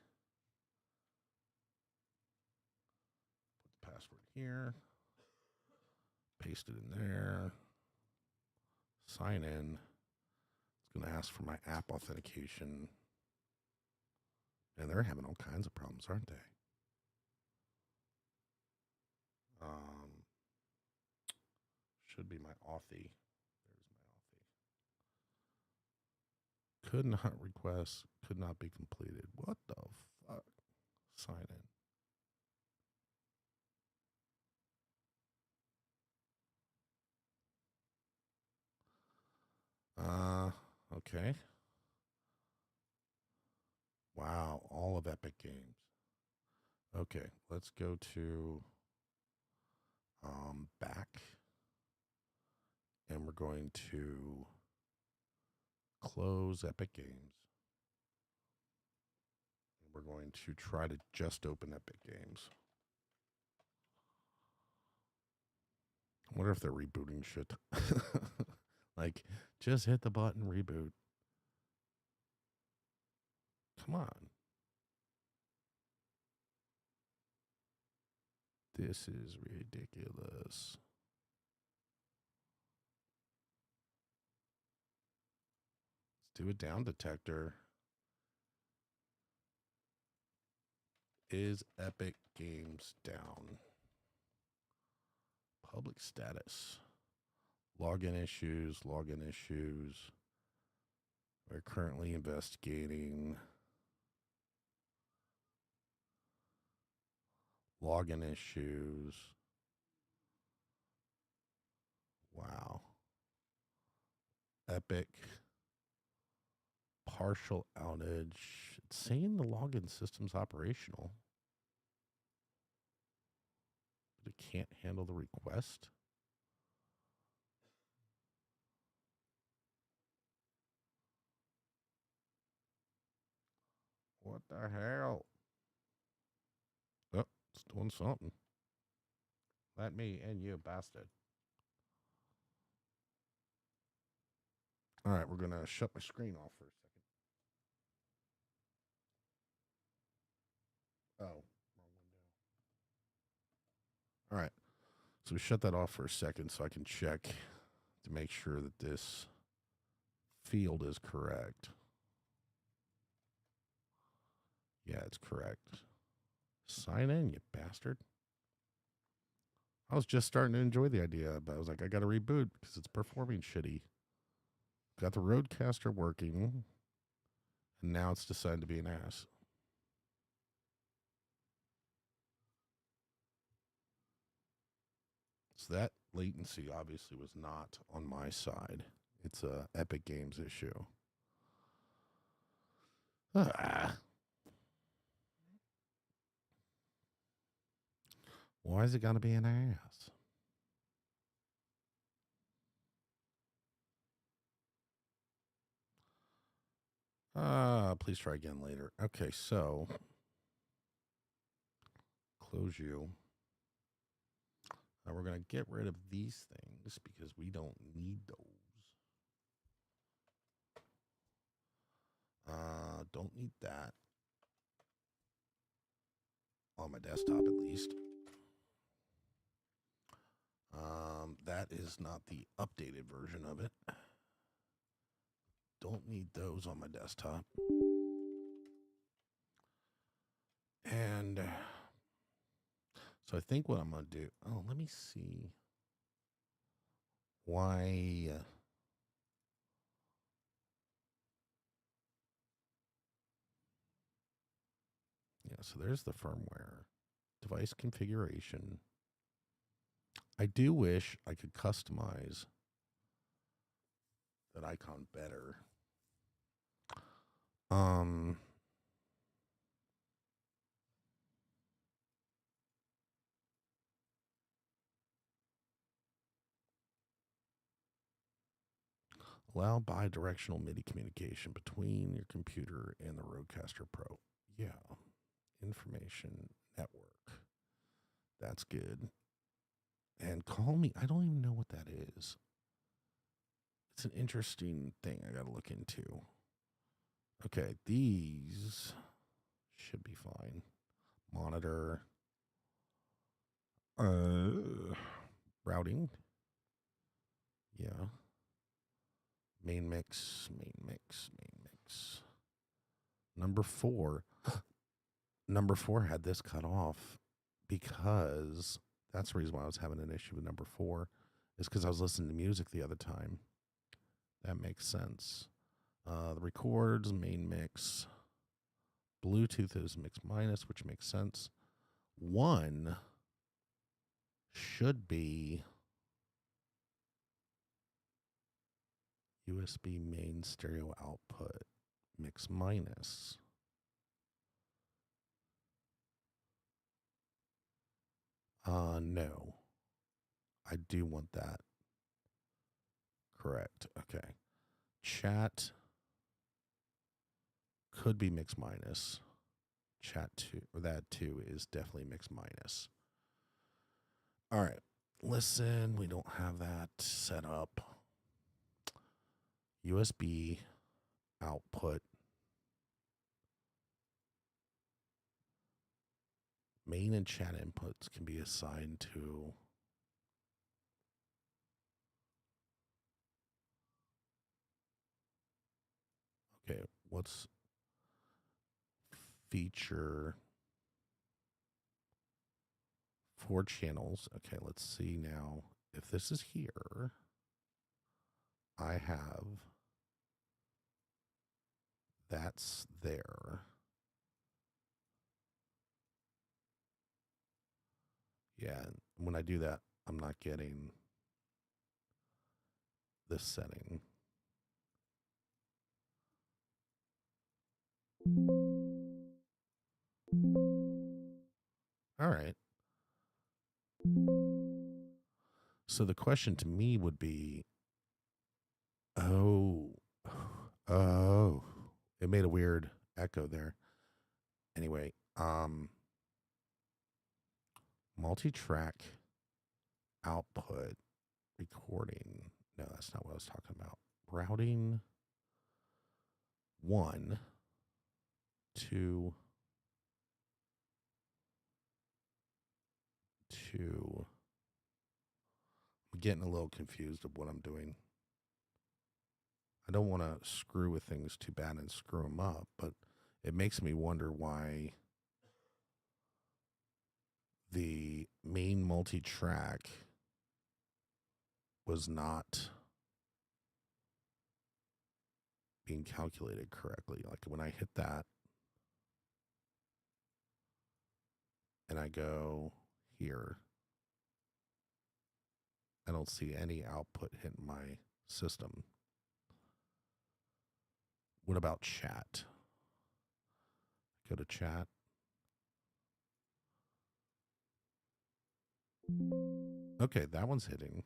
Put the password here. Paste it in there. Sign in. It's going to ask for my app authentication. And they're having all kinds of problems, aren't they? Should be my Authy. There's my Authy. Could not request, could not be completed. What the fuck? Sign in. Okay. Wow, all of Epic Games. Okay, let's go to back. And we're going to close Epic Games. And we're going to try to just open Epic Games. I wonder if they're rebooting shit. Like, just hit the button, reboot. Come on. This is ridiculous. Let's do a down detector. Is Epic Games down? Public status. Login issues, login issues. We're currently investigating. Login issues. Wow. Epic. Partial outage. It's saying the login system's operational. But it can't handle the request. What the hell? Oh, it's doing something. Let me in, you bastard. All right, we're going to shut my screen off for a second. Oh, wrong window. All right. So we shut that off for a second so I can check to make sure that this field is correct. Yeah, it's correct. Sign in, you bastard. I was just starting to enjoy the idea, but I was like, I got to reboot because it's performing shitty. Got the Roadcaster working, and now it's decided to be an ass. So that latency obviously was not on my side. It's a Epic Games issue. Why is it got to be an ass? Please try again later. Okay, so close you. We're going to get rid of these things because we don't need those. Don't need that. On my desktop, at least. That is not the updated version of it. Don't need those on my desktop. And so I think what I'm going to do... Oh, let me see why... Yeah, so there's the firmware. Device configuration. I do wish I could customize that icon better. Allow bi-directional MIDI communication between your computer and the Rodecaster Pro. Yeah. Information network. That's good. And call me. I don't even know what that is. It's an interesting thing I got to look into. Okay, these should be fine. Monitor. Routing. Yeah. Main mix, main mix, main mix. Number 4. Number 4 had this cut off because that's the reason why I was having an issue with number 4 is because I was listening to music the other time. That makes sense. The records, main mix. Bluetooth is mix minus, which makes sense. 1 should be USB main stereo output, mix minus. No. I do want that. Correct. Okay. Chat could be mix minus. Chat 2, or that 2 is definitely mix minus. All right. Listen, we don't have that set up. USB output. Main and chat inputs can be assigned to okay, what's feature 4 channels. Okay, let's see now. If this is here, I have that's there. Yeah, when I do that, I'm not getting this setting. All right. So the question to me would be, oh, it made a weird echo there. Anyway, multi-track output recording. No, that's not what I was talking about. Routing 1, 2, 2. I'm getting a little confused of what I'm doing. I don't want to screw with things too bad and screw them up, but it makes me wonder why the main multi-track was not being calculated correctly. Like when I hit that and I go here, I don't see any output hitting my system. What about chat? Go to chat. Okay, that one's hitting.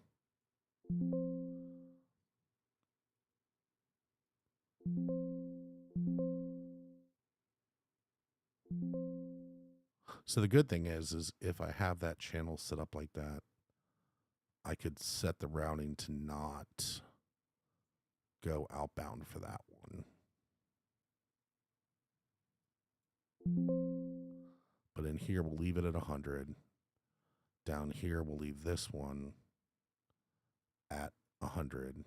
So the good thing is if I have that channel set up like that, I could set the routing to not go outbound for that one. But in here, we'll leave it at 100. Down here, we'll leave this one at 100.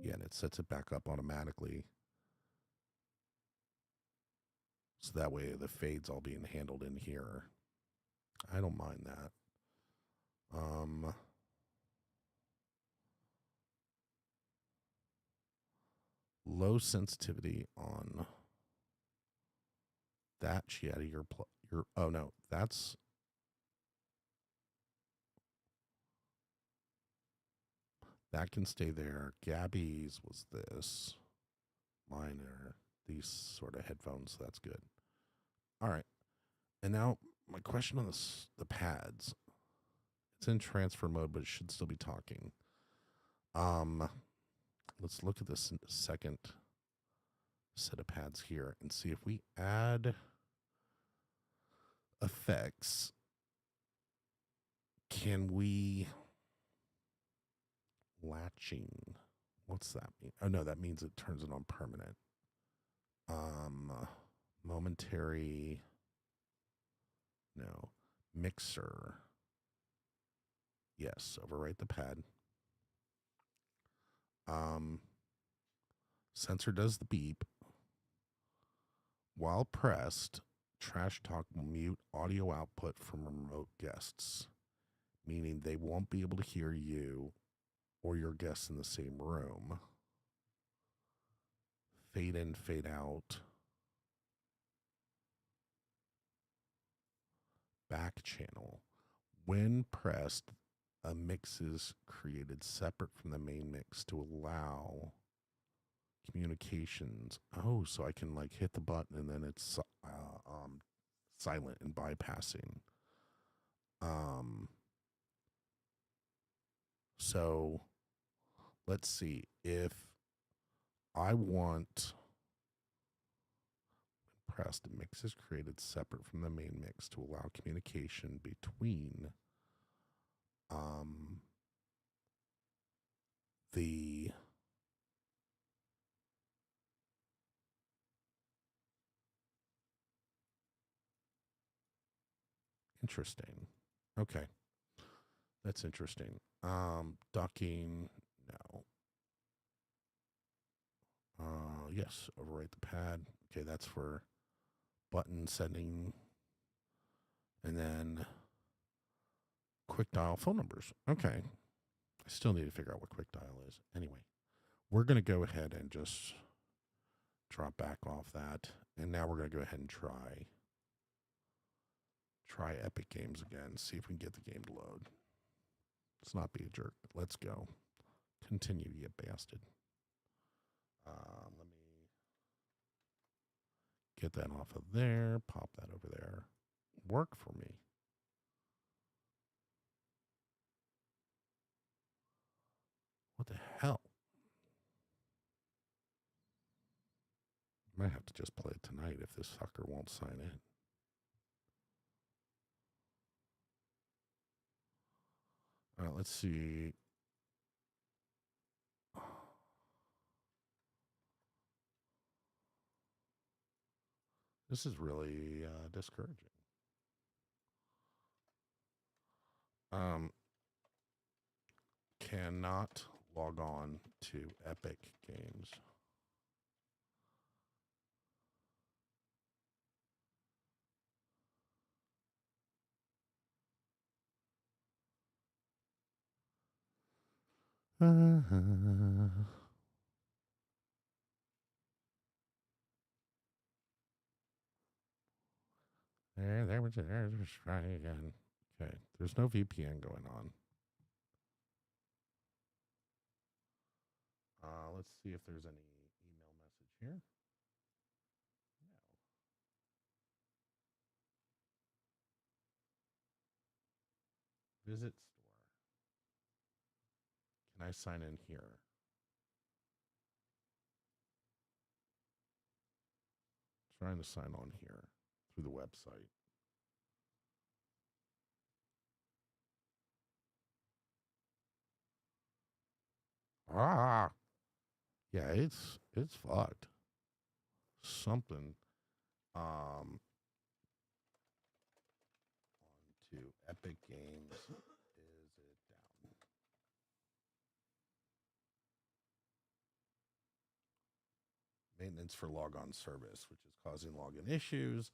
Yeah, and it sets it back up automatically. So that way the fade's all being handled in here. I don't mind that. Low sensitivity on that Chiati, your oh no, that's that can stay there. Gabby's was this. Mine are these sort of headphones, so that's good. All right. And now my question on the pads. It's in transfer mode, but it should still be talking. Let's look at this second set of pads here and see if we add effects. Can we latching? What's that mean? Oh no, that means it turns it on permanent. Momentary. No. Mixer. Yes, overwrite the pad. Sensor does the beep. While pressed, Trash Talk will mute audio output from remote guests, meaning they won't be able to hear you or your guests in the same room. Fade in, fade out. Back channel. When pressed, a mix is created separate from the main mix to allow communications. Oh, so I can like hit the button and then it's silent and bypassing. So let's see if I want pressed, a mix is created separate from the main mix to allow communication between the interesting. Okay. That's interesting. Ducking, no. Yes, overwrite the pad. Okay, that's for button setting. And then quick dial phone numbers. Okay. I still need to figure out what quick dial is. Anyway, we're going to go ahead and just drop back off that. And now we're going to go ahead and try Epic Games again. See if we can get the game to load. Let's not be a jerk. Let's go. Continue, you bastard. Let me get that off of there. Pop that over there. Work for me. What the hell? Might have to just play it tonight if this sucker won't sign in. All right, let's see. This is really discouraging. Cannot log on to Epic Games. There's try again. Okay, there's no VPN going on. Let's see if there's any email message here. No. Visit store. Can I sign in here? Trying to sign on here through the website. Yeah, it's fucked. Something on to Epic Games. Is it down? Maintenance for logon service, which is causing login issues.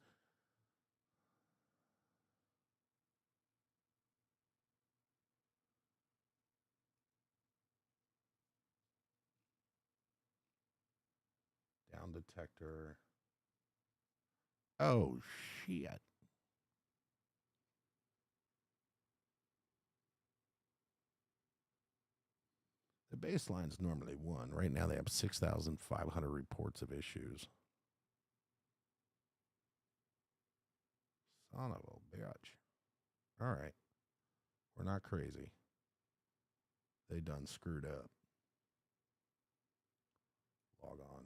Down detector. Oh, shit. The baseline's normally 1. Right now they have 6,500 reports of issues. Son of a bitch. All right. We're not crazy. They done screwed up. Log on.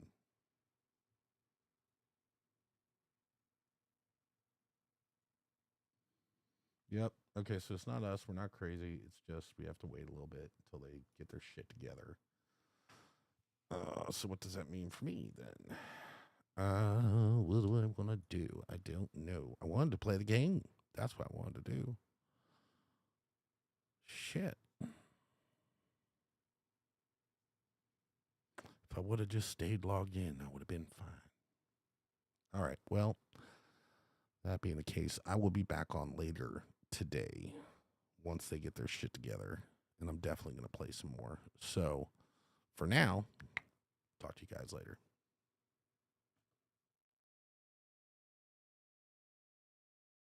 Yep. Okay, so it's not us. We're not crazy. It's just we have to wait a little bit until they get their shit together. So what does that mean for me then? What do I want to do? I don't know. I wanted to play the game. That's what I wanted to do. Shit. If I would have just stayed logged in, I would have been fine. All right. Well, that being the case, I will be back on later today once they get their shit together. And I'm definitely going to play some more. So for now, talk to you guys later.